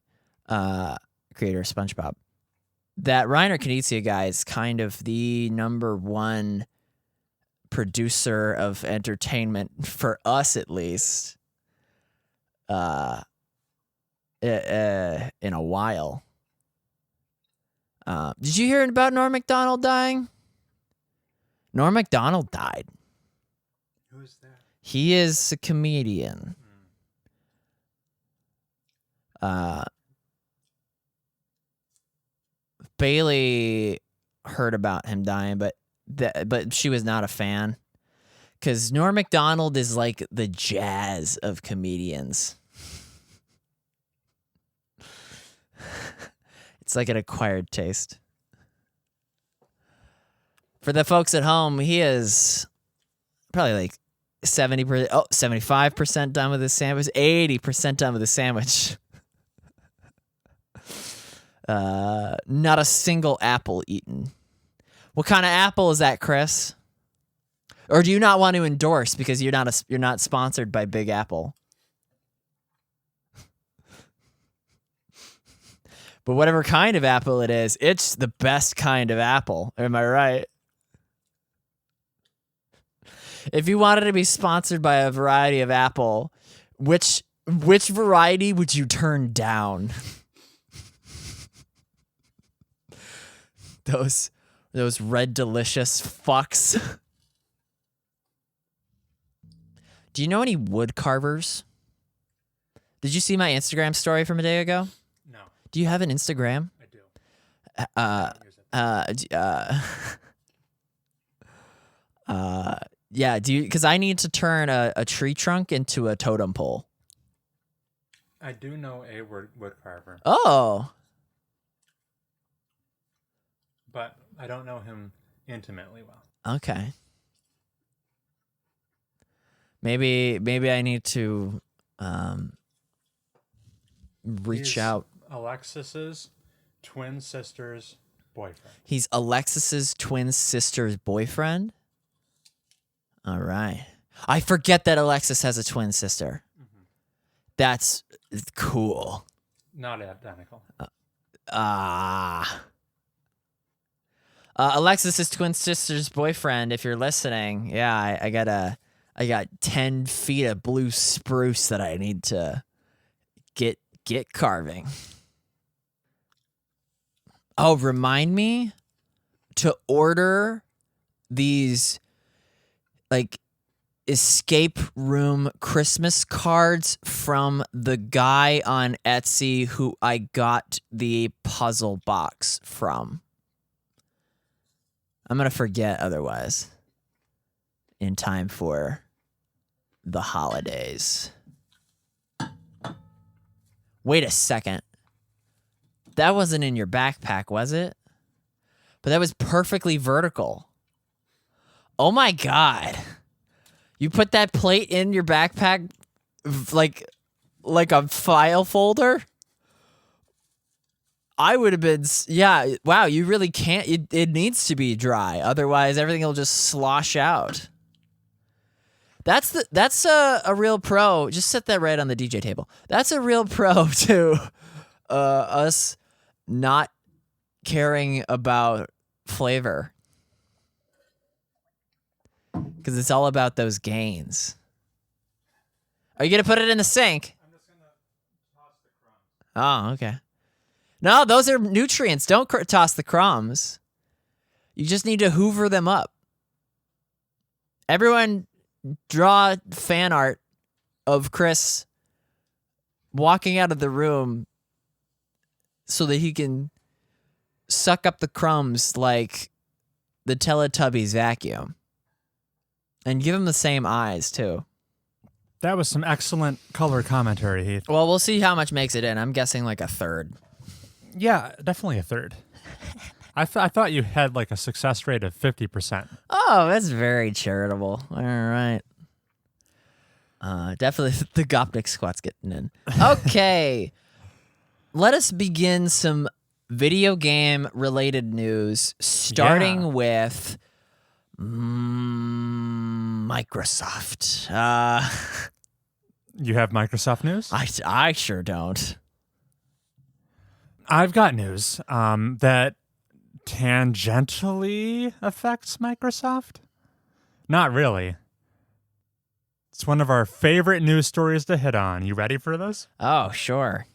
creator of SpongeBob. That Reiner Knizia guy is kind of the number one producer of entertainment for us, at least, in a while. Did you hear about Norm Macdonald dying? Norm Macdonald died. Who is that? He is a comedian. Bailey heard about him dying, but she was not a fan because Norm Macdonald is like the jazz of comedians. It's like an acquired taste. For the folks at home, he is probably 75% done with his sandwich, 80% done with his sandwich. Not a single apple eaten. What kind of apple is that, Chris? Or do you not want to endorse because you're not sponsored by Big Apple? But whatever kind of apple it is, it's the best kind of apple. Am I right? If you wanted to be sponsored by a variety of apple, which variety would you turn down? Those red delicious fucks. Do you know any wood carvers? Did you see my Instagram story from a day ago? No. Do you have an Instagram? I do. Yeah. Do you? Because I need to turn a tree trunk into a totem pole. I do know a wood carver, Oh. but I don't know him intimately well. Okay. Maybe I need to reach He's out. Alexis's twin sister's boyfriend. He's Alexis's twin sister's boyfriend. All right. I forget that Alexis has a twin sister. Mm-hmm. That's cool. Not identical. Alexis's twin sister's boyfriend, if you're listening, yeah, I got 10 feet of blue spruce that I need to get carving. Oh, remind me to order these like escape room Christmas cards from the guy on Etsy who I got the puzzle box from. I'm going to forget otherwise in time for the holidays. Wait a second. That wasn't in your backpack, was it? But that was perfectly vertical. Oh my God. You put that plate in your backpack like a file folder? I would have been, yeah, wow, you really can't, it needs to be dry. Otherwise, everything will just slosh out. That's a real pro. Just set that right on the DJ table. That's a real pro to us not caring about flavor. Because it's all about those gains. Are you going to put it in the sink? I'm just going to toss the crumbs. Oh, okay. No, those are nutrients. Don't toss the crumbs. You just need to hoover them up. Everyone draw fan art of Chris walking out of the room so that he can suck up the crumbs like the Teletubbies vacuum. And give him the same eyes, too. That was some excellent color commentary, Heath. Well, we'll see how much makes it in. I'm guessing like a third. Yeah, definitely a third. I thought you had like a success rate of 50%. Oh, that's very charitable. All right. Definitely the Gopnik squat's getting in. Okay. Let us begin some video game related news, starting with Microsoft. You have Microsoft news? I sure don't. I've got news that tangentially affects Microsoft. Not really. It's one of our favorite news stories to hit on. You ready for this? Oh, sure.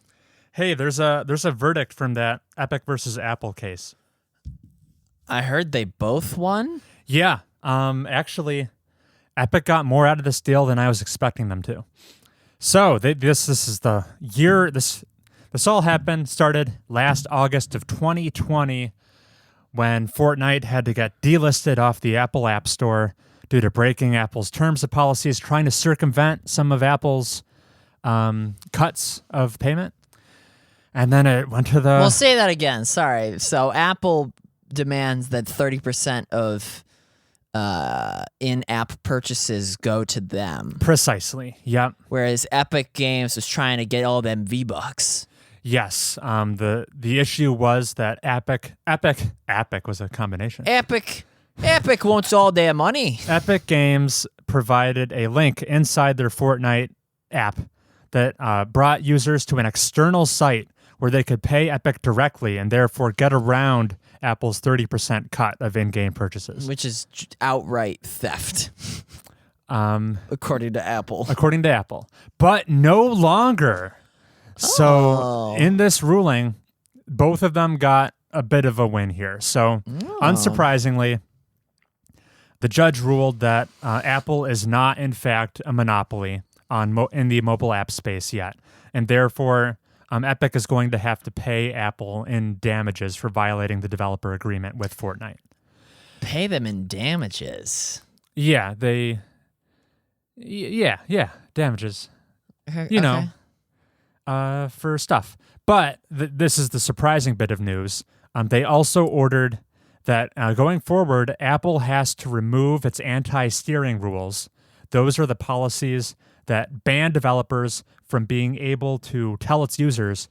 Hey, there's a verdict from that Epic versus Apple case. I heard they both won. Yeah. Actually, Epic got more out of this deal than I was expecting them to. So this is the year this all started last August of 2020 when Fortnite had to get delisted off the Apple App Store due to breaking Apple's terms of policies, trying to circumvent some of Apple's cuts of payment. And then it went to the... We'll say that again. Sorry. So Apple demands that 30% of in-app purchases go to them. Precisely. Yep. Whereas Epic Games was trying to get all them V-Bucks. Yes. The issue was that Epic was a combination. Epic wants all their money. Epic Games provided a link inside their Fortnite app that brought users to an external site where they could pay Epic directly and therefore get around Apple's 30% cut of in-game purchases. Which is outright theft. According to Apple. According to Apple. But no longer. So in this ruling, both of them got a bit of a win here. So unsurprisingly, the judge ruled that Apple is not, in fact, a monopoly in the mobile app space yet. And therefore, Epic is going to have to pay Apple in damages for violating the developer agreement with Fortnite. Pay them in damages. Yeah, damages. Okay. For stuff. But this is the surprising bit of news. They also ordered that going forward, Apple has to remove its anti-steering rules. Those are the policies that ban developers from being able to tell its users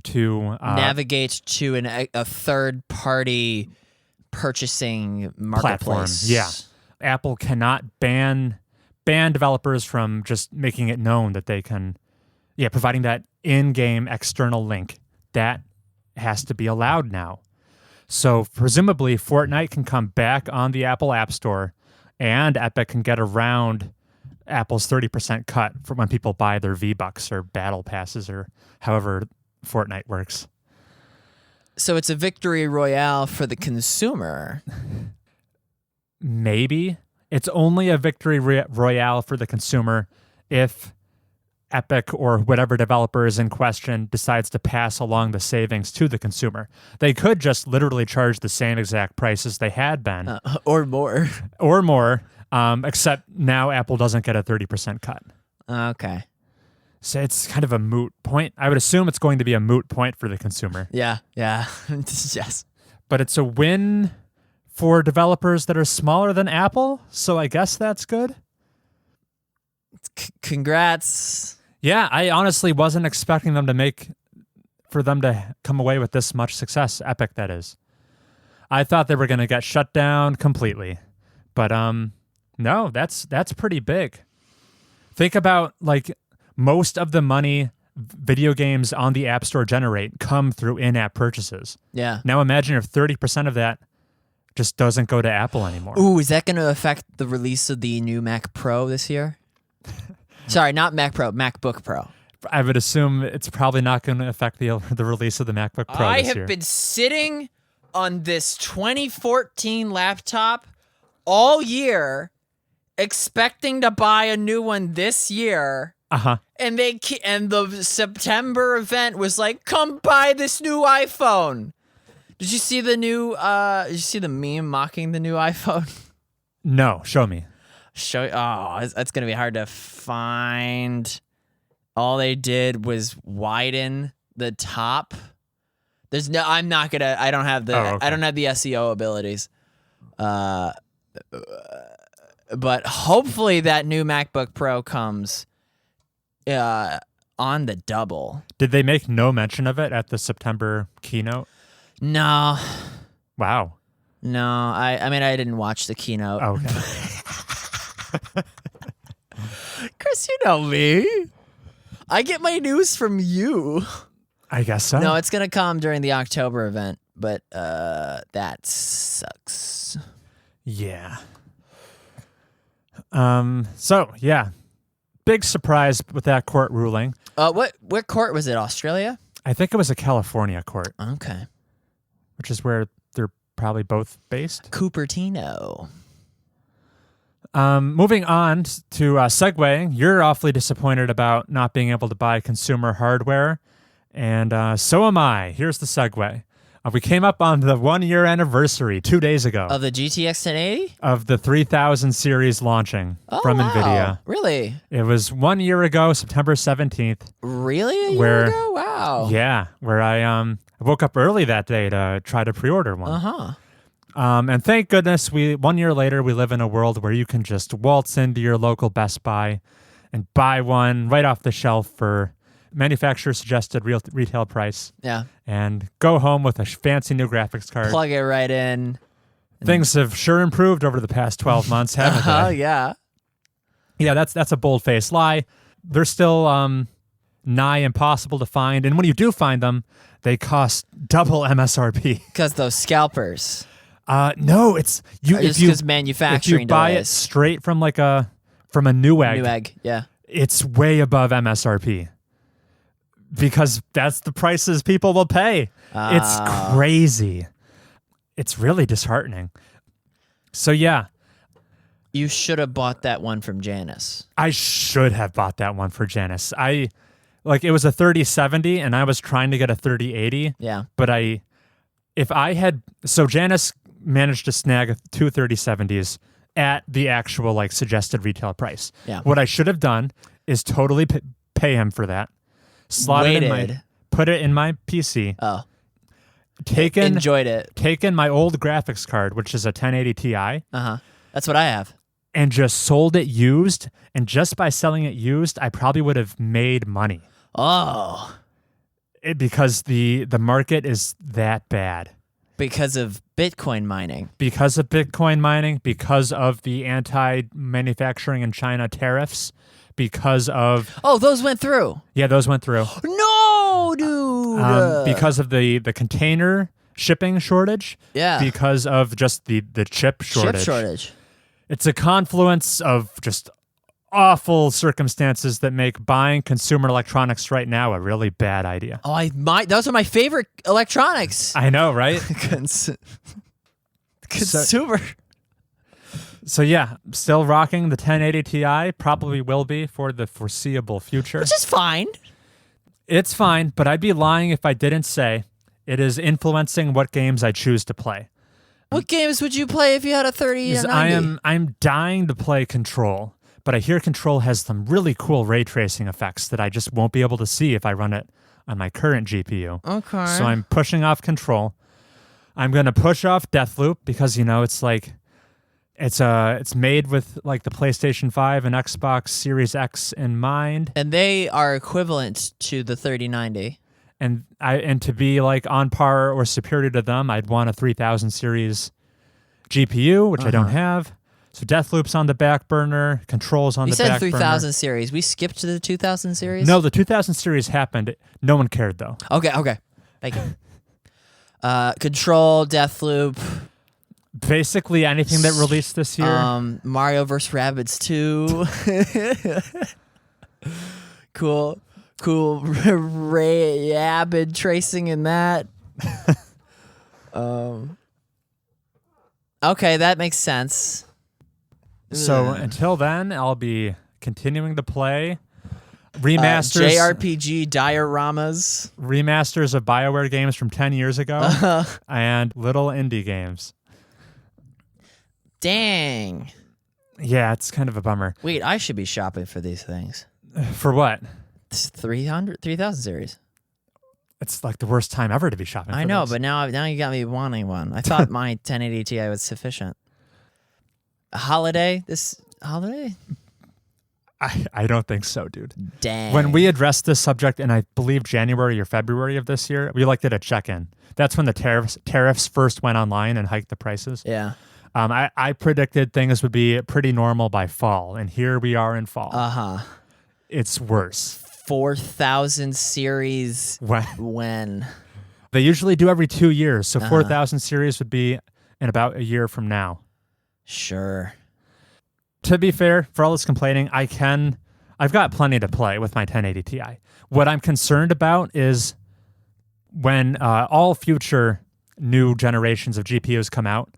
to navigate to a third-party purchasing platform. marketplace. Yeah, Apple cannot ban developers from just making it known that they can. Yeah, providing that in-game external link that has to be allowed now. So presumably, Fortnite can come back on the Apple App Store, and Epic can get around Apple's 30% cut for when people buy their V-Bucks or Battle Passes or however Fortnite works. So it's a victory royale for the consumer. Maybe. It's only a victory royale for the consumer if Epic or whatever developer is in question decides to pass along the savings to the consumer. They could just literally charge the same exact price as they had been. Or more. Or more, except now Apple doesn't get a 30% cut. Okay. So it's kind of a moot point. I would assume it's going to be a moot point for the consumer. Yeah. Yes. But it's a win for developers that are smaller than Apple, so I guess that's good. Congrats. Yeah, I honestly wasn't expecting them to come away with this much success. Epic, that is. I thought they were going to get shut down completely, but no, that's pretty big. Think about like most of the money video games on the App Store generate come through in-app purchases. Yeah. Now imagine if 30% of that just doesn't go to Apple anymore. Ooh, is that going to affect the release of the new Mac Pro this year? Sorry, not Mac Pro, MacBook Pro. I would assume it's probably not going to affect the release of the MacBook Pro I this have year. been sitting on this 2014 laptop all year, expecting to buy a new one this year. And the September event was like, "Come buy this new iPhone." Did you see the new? Did you see the meme mocking the new iPhone? No, show me. That's gonna be hard to find. All they did was widen the top. I don't have the okay. I don't have the SEO abilities. But hopefully that new MacBook Pro comes on the double. Did they make no mention of it at the September keynote? No. Wow. No, I mean I didn't watch the keynote. Okay. Chris, you know me. I get my news from you. I guess so. No, it's gonna come during the October event, but that sucks. Yeah. So yeah, big surprise with that court ruling. What court was it? Australia? I think it was a California court, Okay. which is where they're probably both based. Cupertino. Moving on to segueing, you're awfully disappointed about not being able to buy consumer hardware, and so am I. Here's the segue. We came up on the 1-year anniversary 2 days ago Of the GTX 1080? of the 3000 series launching from wow. Nvidia. Really? It was 1 year ago, September 17th. Really? A year Where- ago? Wow. Yeah, where I woke up early that day to try to pre-order one. Uh-huh. And thank goodness 1 year later, we live in a world where you can just waltz into your local Best Buy and buy one right off the shelf for manufacturer suggested retail price Yeah. and go home with a fancy new graphics card. Plug it right in. Things have sure improved over the past 12 months, haven't Oh, they? yeah. Yeah, that's a bold-faced lie. They're still nigh impossible to find, and when you do find them, they cost double MSRP. Because those scalpers. No, it's you. Just If you 'cause manufacturing if you buy delays. it straight from a Newegg, Newegg, yeah. it's way above MSRP because that's the prices people will pay. It's crazy. It's really disheartening. So yeah, You should have bought that one from Janice. I should have bought that one for Janice. I Like it was a 3070 and I was trying to get a 3080. Yeah. But so Janice managed to snag 2 3070s at the actual like suggested retail price. Yeah. What I should have done is totally pay him for that. Put it in my PC. Oh. Enjoyed it. Taken my old graphics card, which is a 1080 Ti. That's what I have. And just sold it used. And just by selling it used, I probably would have made money. Oh. Because the market is that bad. Because of Bitcoin mining. Because of Bitcoin mining, because of the anti-manufacturing in China tariffs, because of... Oh, those went through. Yeah, those went through. No, dude. Because of the container shipping shortage. Yeah. Because of just the chip shortage. Chip shortage. It's a confluence of just awful circumstances that make buying consumer electronics right now a really bad idea. Oh, those are my favorite electronics. I know, right? Consumer. So yeah, still rocking the 1080 Ti, probably will be for the foreseeable future. Which is fine. It's fine, but I'd be lying if I didn't say it is influencing what games I choose to play. What games would you play if you had a 3090? I'm dying to play Control, but I hear Control has some really cool ray tracing effects that I just won't be able to see if I run it on my current GPU. Okay. So I'm pushing off Control. I'm going to push off Deathloop because, it's like it's made with like the PlayStation 5 and Xbox Series X in mind. And they are equivalent to the 3090. And to be like on par or superior to them, I'd want a 3000 series GPU, which I don't have. So Deathloop's on the back burner, Control's on the back burner. You said 3000 series. We skipped to the 2000 series? No, the 2000 series happened. No one cared though. Okay. Thank you. Control, Deathloop. Basically anything that released this year. Mario vs. Rabbids 2. Cool rabid tracing in that. Okay, that makes sense. So until then, I'll be continuing to play remasters, JRPG dioramas, remasters of BioWare games from 10 years ago, and little indie games. Dang. Yeah, it's kind of a bummer. Wait, I should be shopping for these things. For what? 3000 series. It's like the worst time ever to be shopping for I know, those. but now you got me wanting one. I thought my 1080 Ti was sufficient. This holiday? I don't think so, dude. Dang. When we addressed this subject in, I believe, January or February of this year, we did a check-in. That's when the tariffs first went online and hiked the prices. Yeah. I predicted things would be pretty normal by fall, and here we are in fall. It's worse. 4000 series when? They usually do every 2 years, so 4000 series would be in about a year from now. Sure. To be fair, for all this complaining, I've got plenty to play with my 1080 Ti. What I'm concerned about is when all future new generations of GPUs come out,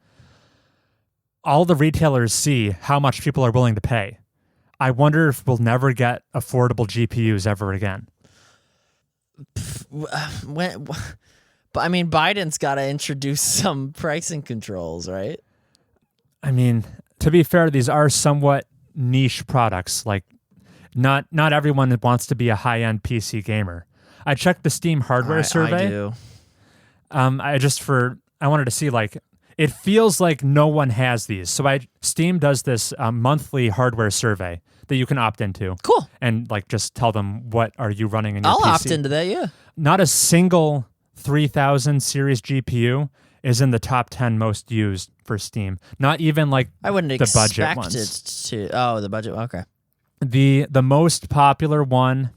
all the retailers see how much people are willing to pay. I wonder if we'll never get affordable GPUs ever again. But I mean, Biden's got to introduce some pricing controls, right? I mean, to be fair, these are somewhat niche products. Like, not everyone wants to be a high-end PC gamer. I checked the Steam hardware survey. I do. I wanted to see, like, it feels like no one has these. So Steam does this monthly hardware survey that you can opt into. Cool. And like just tell them what are you running in your I'll PC. opt into that, yeah. Not a single 3000 series GPU is in the top 10 most used for Steam. Not even like I wouldn't the budget expect ones. it to. Oh, the budget. Okay. The most popular one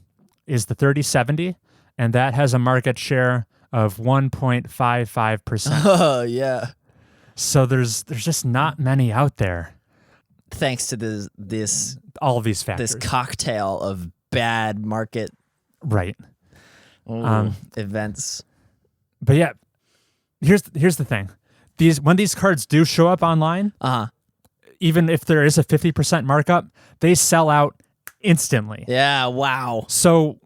is the 3070, and that has a market share of 1.55%. Oh, yeah. So there's just not many out there. Thanks to this all of these factors. This cocktail of bad market right events. But yeah, here's the thing. When these cards do show up online, even if there is a 50% markup, they sell out instantly. Yeah, wow. So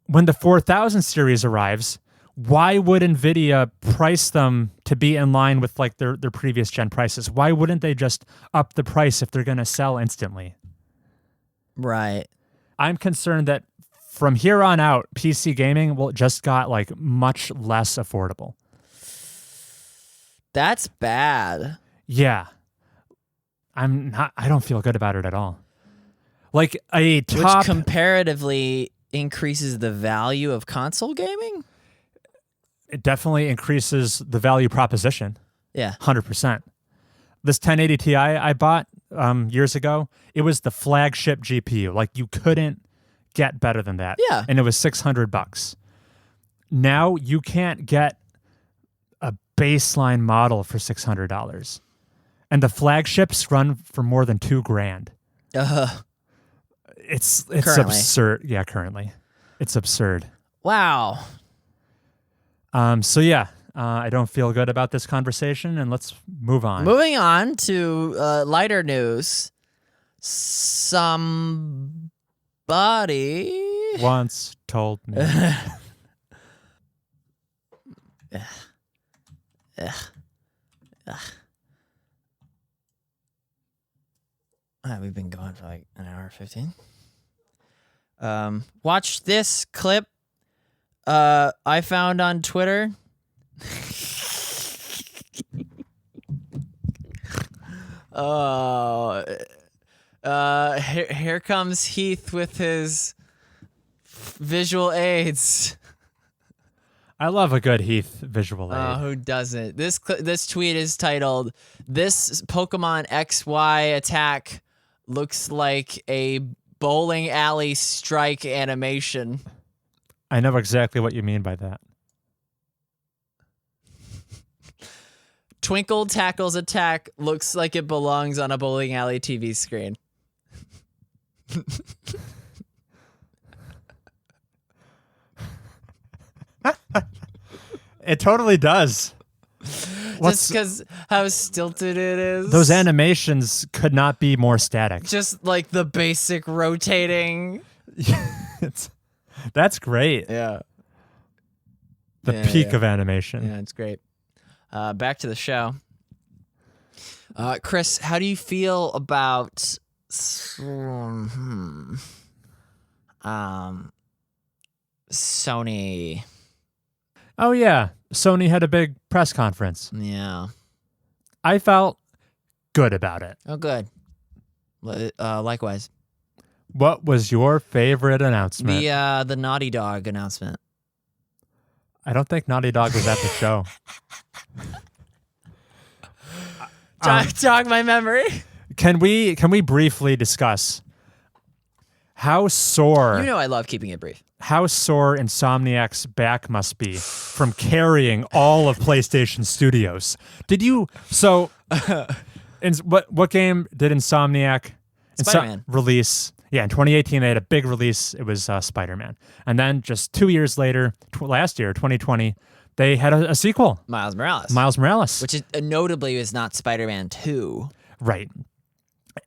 when the 4000 series arrives, why would Nvidia price them to be in line with like their previous gen prices? Why wouldn't they just up the price if they're going to sell instantly? Right. I'm concerned that from here on out, PC gaming will just got like much less affordable. That's bad. Yeah. I don't feel good about it at all. Like a top... Which comparatively increases the value of console gaming? It definitely increases the value proposition. Yeah. 100%. This 1080 Ti I bought years ago, it was the flagship GPU. Like, you couldn't get better than that. Yeah. And it was $600. Now you can't get a baseline model for $600. And the flagships run for more than $2,000. It's Currently. absurd. Yeah, currently. It's absurd. Wow. So yeah, I don't feel good about this conversation, and let's move on. Moving on to lighter news. Somebody Once told me. We've been going for like an hour 15. Watch this clip I found on Twitter. Oh, here comes Heath with his visual aids. I love a good Heath visual aid. Who doesn't? This tweet is titled, "This Pokemon XY attack looks like a bowling alley strike animation." I know exactly what you mean by that. Twinkle tackles attack looks like it belongs on a bowling alley TV screen. It totally does. Just because how stilted it is. Those animations could not be more static. Just like the basic rotating. That's great. Yeah. The peak of animation. Yeah, it's great. Back to the show. Chris, how do you feel about Sony? Oh yeah, Sony had a big press conference. Yeah. I felt good about it. Oh, good. Likewise. What was your favorite announcement? The Naughty Dog announcement. I don't think Naughty Dog was at the show. Jog my memory. Can we briefly discuss how sore... You know I love keeping it brief. How sore Insomniac's back must be from carrying all of PlayStation Studios. Did you... So, what game did Insomniac Spider-Man. release? Yeah, in 2018, they had a big release. It was Spider-Man. And then just 2 years later, last year, 2020, they had a sequel. Miles Morales. Miles Morales. Which is, notably is not Spider-Man 2. Right.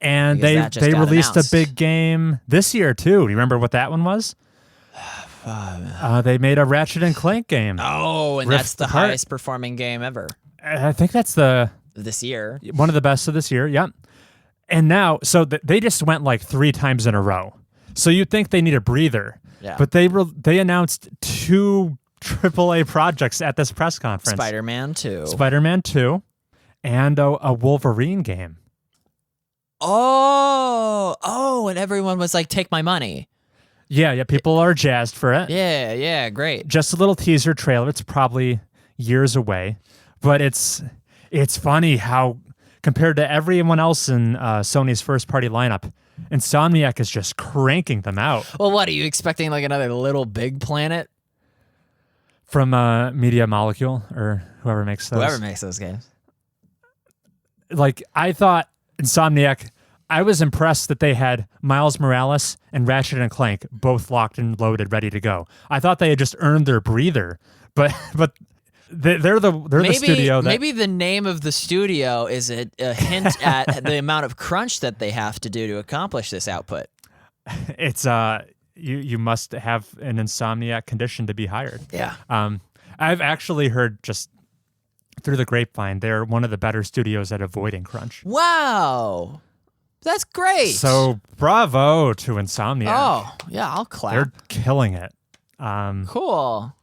And Because they released announced. a big game this year, too. Do you remember what that one was? They made a Ratchet and Clank game. Oh, and Rift that's the Apart. highest performing game ever I think that's this year. one of the best of this year. Yep. And now, so they just went like 3 times in a row. So you'd think they need a breather. Yeah. But they announced 2 AAA projects at this press conference. Spider-Man 2. Spider-Man 2 and a Wolverine game. Oh, and everyone was like, take my money. Yeah, people are jazzed for it. Yeah, great. Just a little teaser trailer. It's probably years away. But it's funny how, compared to everyone else in Sony's first-party lineup, Insomniac is just cranking them out. Well, what, are you expecting like another Little Big Planet? From Media Molecule or whoever makes those. Whoever makes those games. Like, I thought Insomniac, I was impressed that they had Miles Morales and Ratchet and Clank both locked and loaded, ready to go. I thought they had just earned their breather, but they're the studio that... Maybe the name of the studio is a hint at the amount of crunch that they have to do to accomplish this output. It's you must have an insomniac condition to be hired. Yeah. I've actually heard just through the grapevine they're one of the better studios at avoiding crunch. Wow. That's great. So bravo to Insomniac. Oh, yeah, I'll clap. They're killing it. Cool.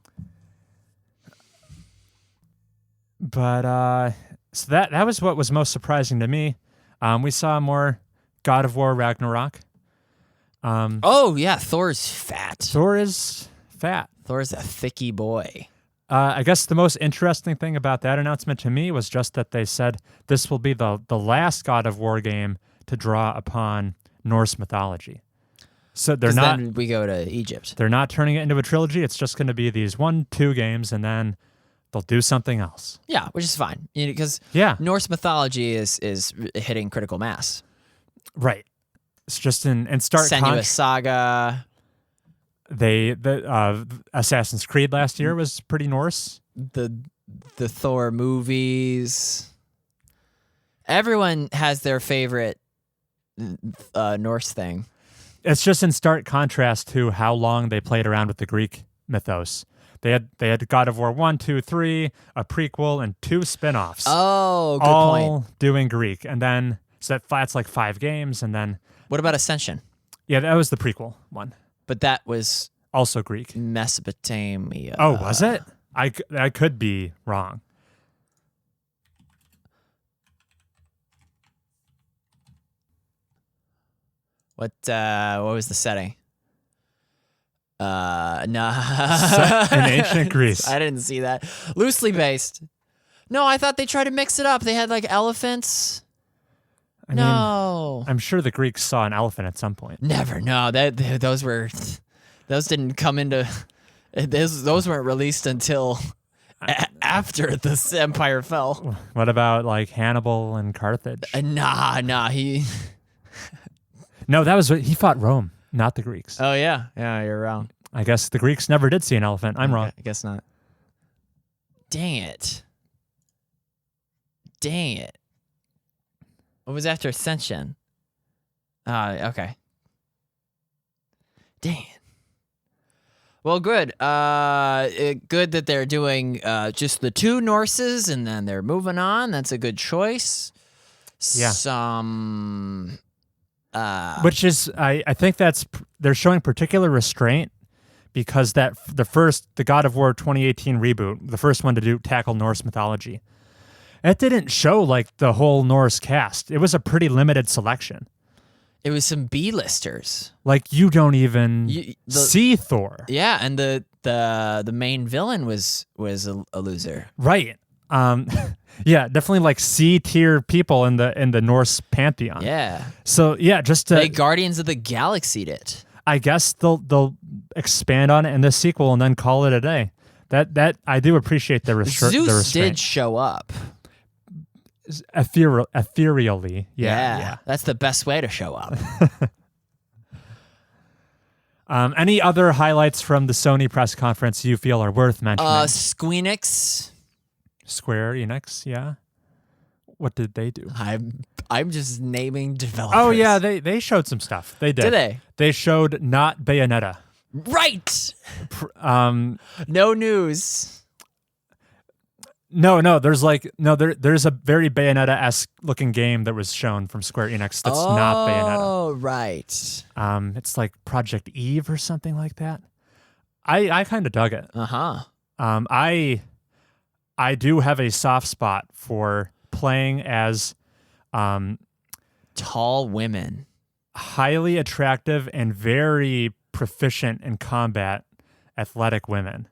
But so that was what was most surprising to me. We saw more God of War Ragnarok. Oh, yeah, Thor's fat. Thor is fat. Thor's a thicky boy. I guess the most interesting thing about that announcement to me was just that they said this will be the last God of War game to draw upon Norse mythology. So they're not. Then we go to Egypt. They're not turning it into a trilogy. It's just going to be these 1-2 games, and then they'll do something else. Yeah, which is fine. Because Norse mythology is hitting critical mass. Right. It's just in stark Senua's Saga. The Assassin's Creed last year was pretty Norse. The Thor movies. Everyone has their favorite Norse thing. It's just in stark contrast to how long they played around with the Greek mythos. They had God of War 1, 2, 3, a prequel, and 2 spin-offs. Oh, good all point. Doing Greek. And then, so that's like 5 games, and then... What about Ascension? Yeah, that was the prequel one. But that was... Also Greek. Mesopotamia. Oh, was it? I could be wrong. What was the setting? No. Set in ancient Greece. I didn't see that. Loosely based. No, I thought they tried to mix it up. They had like elephants. I mean, I'm sure the Greeks saw an elephant at some point. Never. No, those didn't come into. Those weren't released until after the empire fell. What about like Hannibal and Carthage? Nah. No, that was he fought Rome, not the Greeks. Oh yeah, you're wrong. I guess the Greeks never did see an elephant. I'm wrong. I guess not. Dang it. What was after Ascension? Okay. Dang it. Well, good. Good that they're doing just the 2 Norses and then they're moving on. That's a good choice. Yeah. Which is, I think they're showing particular restraint because the God of War 2018 reboot, the first one to tackle Norse mythology, it didn't show like the whole Norse cast. It was a pretty limited selection. It was some B-listers. Like you don't even see Thor. Yeah, and the main villain was a loser. Right. Yeah, definitely like C-tier people in the Norse pantheon. Yeah. So yeah, just they Guardians of the Galaxied it. I guess they'll expand on it in this sequel and then call it a day. That I do appreciate the restraint. Zeus did show up. Ethereally. Yeah. That's the best way to show up. Any other highlights from the Sony press conference you feel are worth mentioning? Square Enix, yeah. What did they do? I'm just naming developers. Oh yeah, they showed some stuff. They did. Did they? They showed not Bayonetta. Right. No news. No. There's there's a very Bayonetta-esque looking game that was shown from Square Enix that's not Bayonetta. Oh right. It's like Project Eve or something like that. I kind of dug it. I do have a soft spot for playing as tall women, highly attractive and very proficient in combat, athletic women.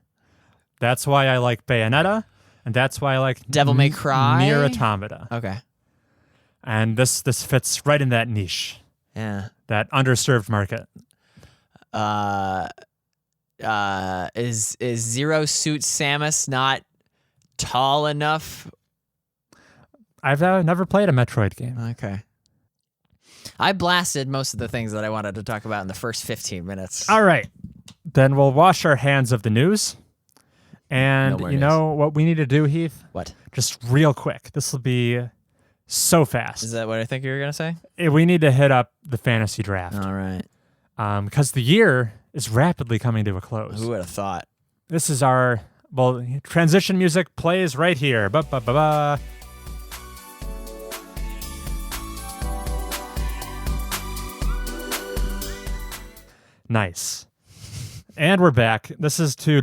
That's why I like Bayonetta, and that's why I like Devil May Cry, Nier Automata. Okay, and this fits right in that niche. Yeah, that underserved market. Is Zero Suit Samus not tall enough? I've never played a Metroid game. Okay. I blasted most of the things that I wanted to talk about in the first 15 minutes. All right. Then we'll wash our hands of the news. And you know what we need to do, Heath? What? Just real quick. This will be so fast. Is that what I think you were going to say? We need to hit up the fantasy draft. All right. Because the year is rapidly coming to a close. Who would have thought? This is our, transition music plays right here. Ba-ba-ba-ba. Nice. And we're back. This is to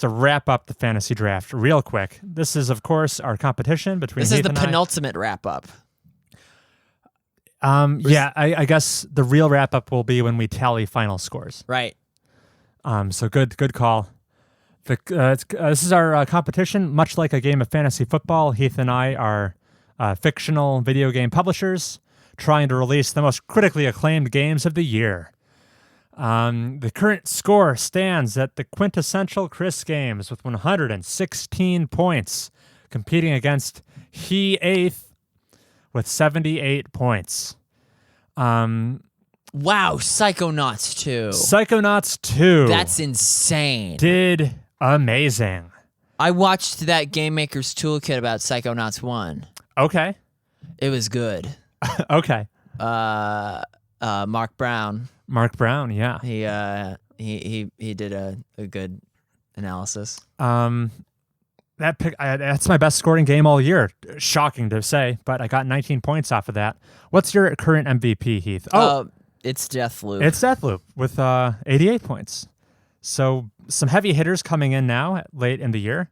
wrap up the fantasy draft real quick. This is, of course, our competition between This Heath is the and I. penultimate wrap up. I guess the real wrap up will be when we tally final scores. Right. So good call. This is our competition. Much like a game of fantasy football, Heath and I are fictional video game publishers trying to release the most critically acclaimed games of the year. The current score stands at the quintessential Chris Games with 116 points, competing against He 8th with 78 points. Wow, Psychonauts 2. Psychonauts 2. That's insane. Did amazing. I watched that Game Maker's Toolkit about Psychonauts 1. Okay. It was good. Okay. Mark Brown. Mark Brown, yeah. He did a good analysis. That's my best scoring game all year. Shocking to say, but I got 19 points off of that. What's your current MVP, Heath? It's Deathloop. It's Deathloop with 88 points. So some heavy hitters coming in now late in the year.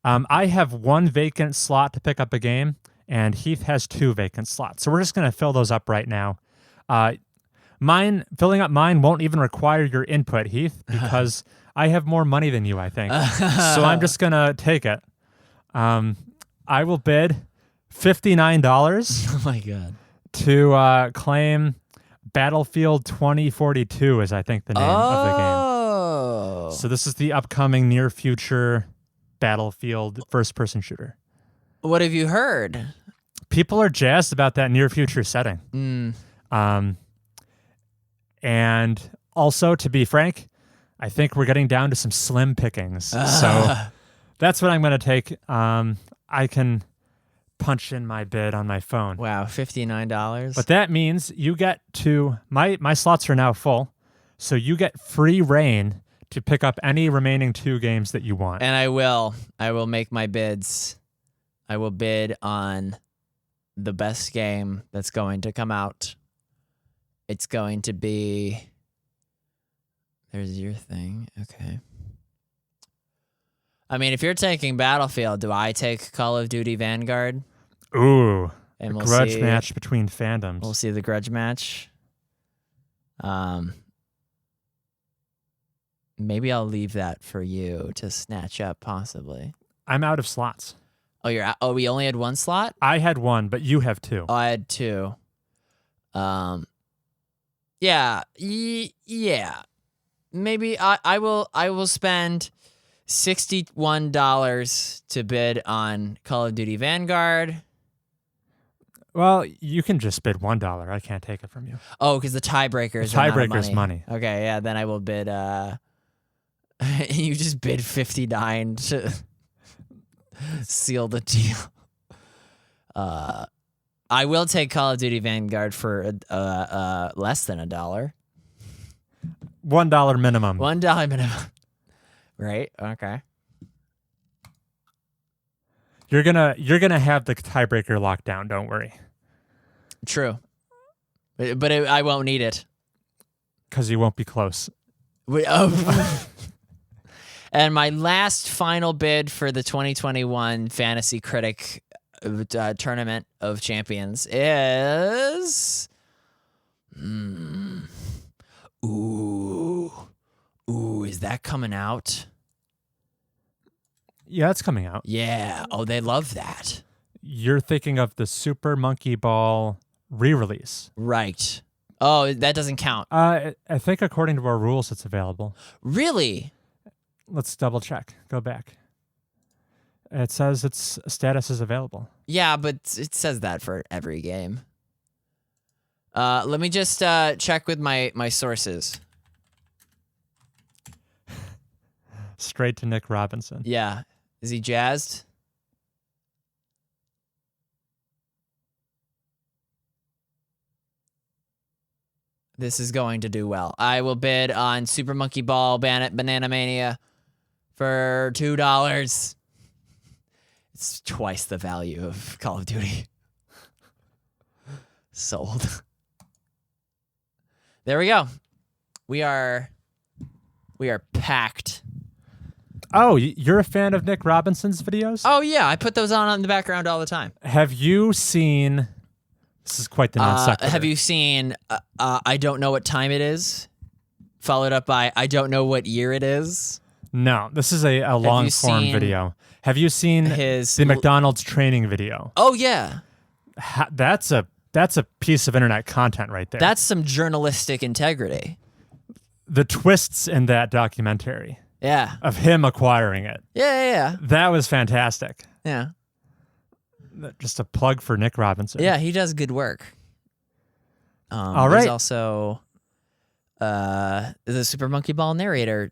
I have one vacant slot to pick up a game, and Heath has 2 vacant slots. So we're just going to fill those up right now. Filling up mine won't even require your input, Heath, because I have more money than you, I think. So I'm just going to take it. I will bid $59 Oh my God. to claim Battlefield 2042 is, I think, the name of the game. Oh. So this is the upcoming near future Battlefield first-person shooter. What have you heard? People are jazzed about that near future setting. And also, to be frank, I think we're getting down to some slim pickings. So that's what I'm going to take. I can punch in my bid on my phone. Wow, $59. But that means you get to, my slots are now full, so you get free reign to pick up any remaining 2 games that you want. And I will make my bids. I will bid on the best game that's going to come out. It's going to be... There's your thing. Okay. I mean, if you're taking Battlefield, do I take Call of Duty Vanguard? Ooh, And a grudge match between fandoms. We'll see the grudge match. Maybe I'll leave that for you to snatch up, possibly. I'm out of slots. Oh, you're out. Oh, we only had 1 slot? I had 1, but you have 2. Oh, I had 2. Yeah. Yeah. Maybe I will spend $61 to bid on Call of Duty Vanguard. Well, you can just bid $1. I can't take it from you. Oh, because the tiebreaker is tiebreaker's money. Okay, yeah, then I will bid you just bid $59 to seal the deal. I will take Call of Duty Vanguard for less than $1. $1 minimum. $1 minimum. Right? Okay. You're gonna have the tiebreaker locked down. Don't worry. True. But I won't need it. Because you won't be close. And my last final bid for the 2021 Fantasy Critic Tournament of Champions is... Ooh, is that coming out? Yeah, it's coming out. Yeah. Oh, they love that. You're thinking of the Super Monkey Ball re-release. Right. Oh, that doesn't count. I think according to our rules, it's available. Really? Let's double check. Go back. It says its status is available. Yeah, but it says that for every game. Let me just check with my sources. Straight to Nick Robinson. Yeah. Is he jazzed? This is going to do well. I will bid on Super Monkey Ball Banana Mania for $2. It's twice the value of Call of Duty. Sold. There we go. We are packed. Oh, you're a fan of Nick Robinson's videos? Oh yeah, I put those on in the background all the time. Have you seen? This is quite the non sequitur. Have you seen? I don't know what time it is. Followed up by I don't know what year it is. No, this is a long form video. Have you seen the McDonald's training video? Oh yeah, that's a piece of internet content right there. That's some journalistic integrity. The twists in that documentary. Yeah. Of him acquiring it. Yeah. That was fantastic. Yeah. Just a plug for Nick Robinson. Yeah, he does good work. All right. There's also the Super Monkey Ball narrator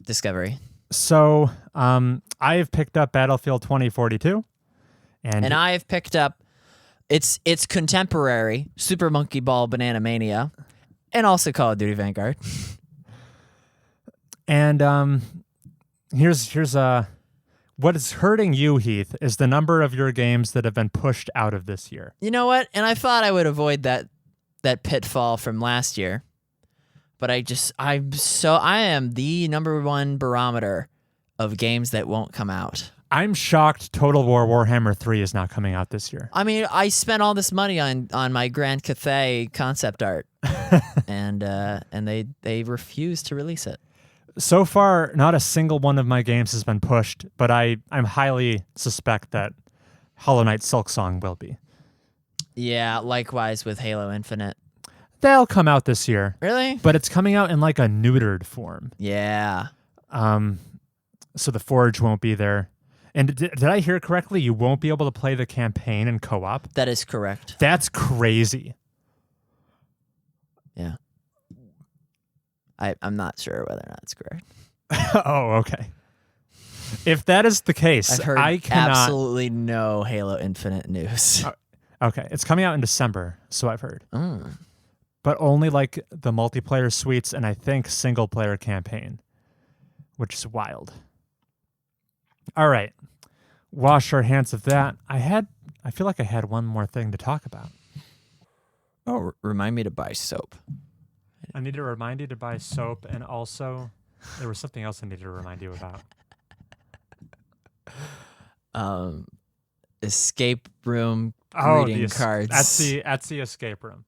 discovery. So I have picked up Battlefield 2042. And I have picked up its contemporary Super Monkey Ball Banana Mania and also Call of Duty Vanguard. And here's what is hurting you, Heath, is the number of your games that have been pushed out of this year. You know what? And I thought I would avoid that pitfall from last year, but I am the number one barometer of games that won't come out. I'm shocked Total War Warhammer 3 is not coming out this year. I mean, I spent all this money on my Grand Cathay concept art, and they refuse to release it. So far, not a single one of my games has been pushed, but I'm highly suspect that Hollow Knight Silksong will be. Yeah, likewise with Halo Infinite. They'll come out this year. Really? But it's coming out in like a neutered form. Yeah. So the Forge won't be there. And did I hear correctly? You won't be able to play the campaign in co-op? That is correct. That's crazy. Yeah. I'm not sure whether or not it's correct. Oh, okay. If that is the case, I've heard I cannot... absolutely no Halo Infinite news. Okay, it's coming out in December, so I've heard. But only like the multiplayer suites and I think single player campaign, which is wild. All right, wash our hands of that. I feel like I had one more thing to talk about. Oh, remind me to buy soap. I need to remind you to buy soap, and also there was something else I needed to remind you about. Escape room greeting cards. Etsy escape room.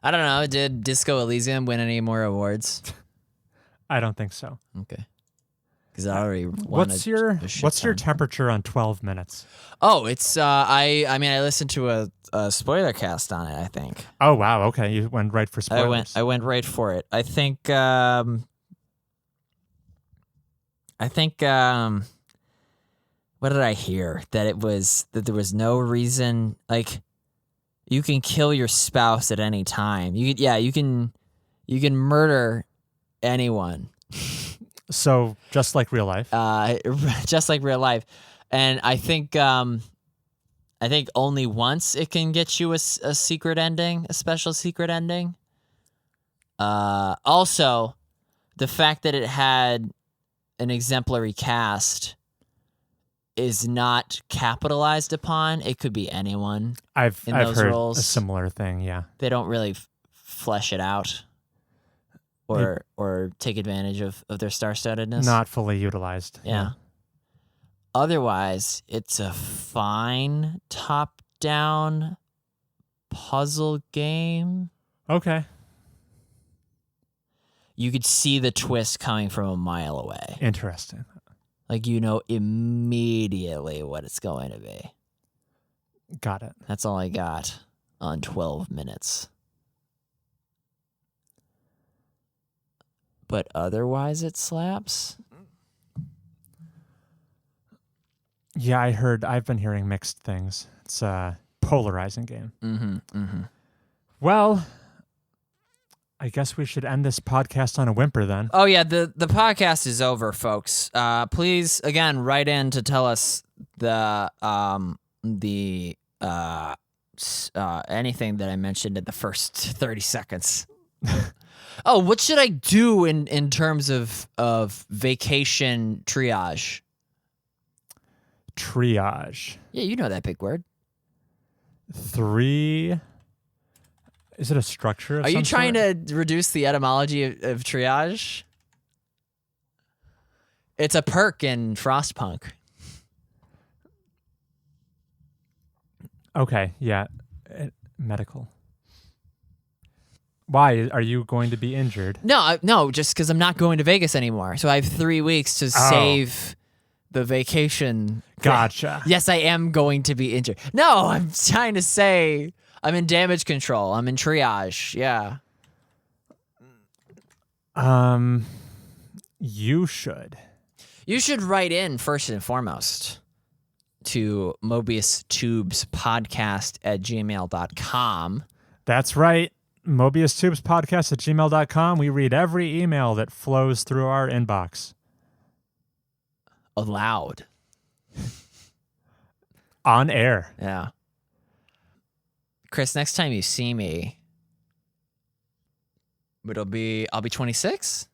I don't know. Did Disco Elysium win any more awards? I don't think so. Okay. Because I already won What's your temperature on 12 minutes? Oh, it's I listened to a spoiler cast on it, I think. Oh wow, okay. You went right for spoilers. I went right for it. I think what did I hear? That there was no reason, like you can kill your spouse at any time. You can murder anyone. So just like real life. Just like real life. And I think only once it can get you a secret ending, a special secret ending. Also, the fact that it had an exemplary cast is not capitalized upon. It could be anyone. I've those heard roles. A similar thing. Yeah, they don't really flesh it out or take advantage of their star-studdedness. Not fully utilized. Yeah. Otherwise, it's a fine top-down puzzle game. Okay. You could see the twist coming from a mile away. Interesting. Like, you know immediately what it's going to be. Got it. That's all I got on 12 minutes. But otherwise, it slaps. Yeah, I've been hearing mixed things. It's a polarizing game. Well, I guess we should end this podcast on a whimper then. Oh yeah, the podcast is over, folks. Please again write in to tell us anything that I mentioned in the first 30 seconds. Oh, what should I do in terms of vacation triage? Triage. Yeah, you know that big word. 3. Is it a structure? Are you trying to reduce the etymology of triage? It's a perk in Frostpunk. Okay, yeah. Medical. Why? Are you going to be injured? No, just because I'm not going to Vegas anymore. So I have 3 weeks to save the vacation. Gotcha. Yes, I am going to be injured. No, I'm trying to say I'm in damage control. I'm in triage. Yeah. You should. You should write in first and foremost to mobiustubespodcast@gmail.com. That's right. mobiustubespodcast@gmail.com. We read every email that flows through our inbox. Aloud. On air. Yeah. Chris, next time you see me, I'll be 26?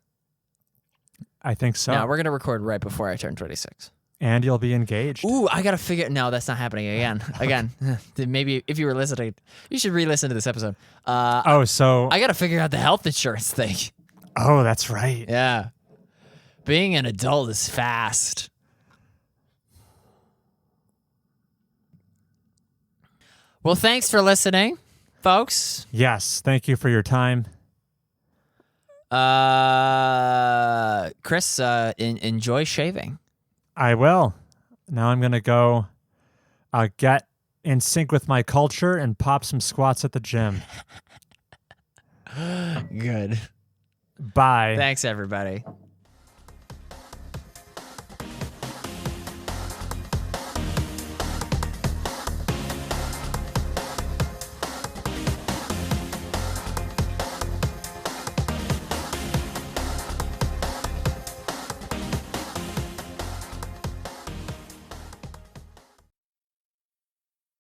I think so. No, we're going to record right before I turn 26. And you'll be engaged. Ooh, I got to figure... No, that's not happening again. Again. Maybe if you were listening, you should re-listen to this episode. So... I got to figure out the health insurance thing. Oh, that's right. Yeah. Being an adult is fast. Well, thanks for listening, folks. Yes, thank you for your time. Chris, enjoy shaving. I will. Now I'm going to go get in sync with my culture and pop some squats at the gym. Good. Bye. Thanks, everybody.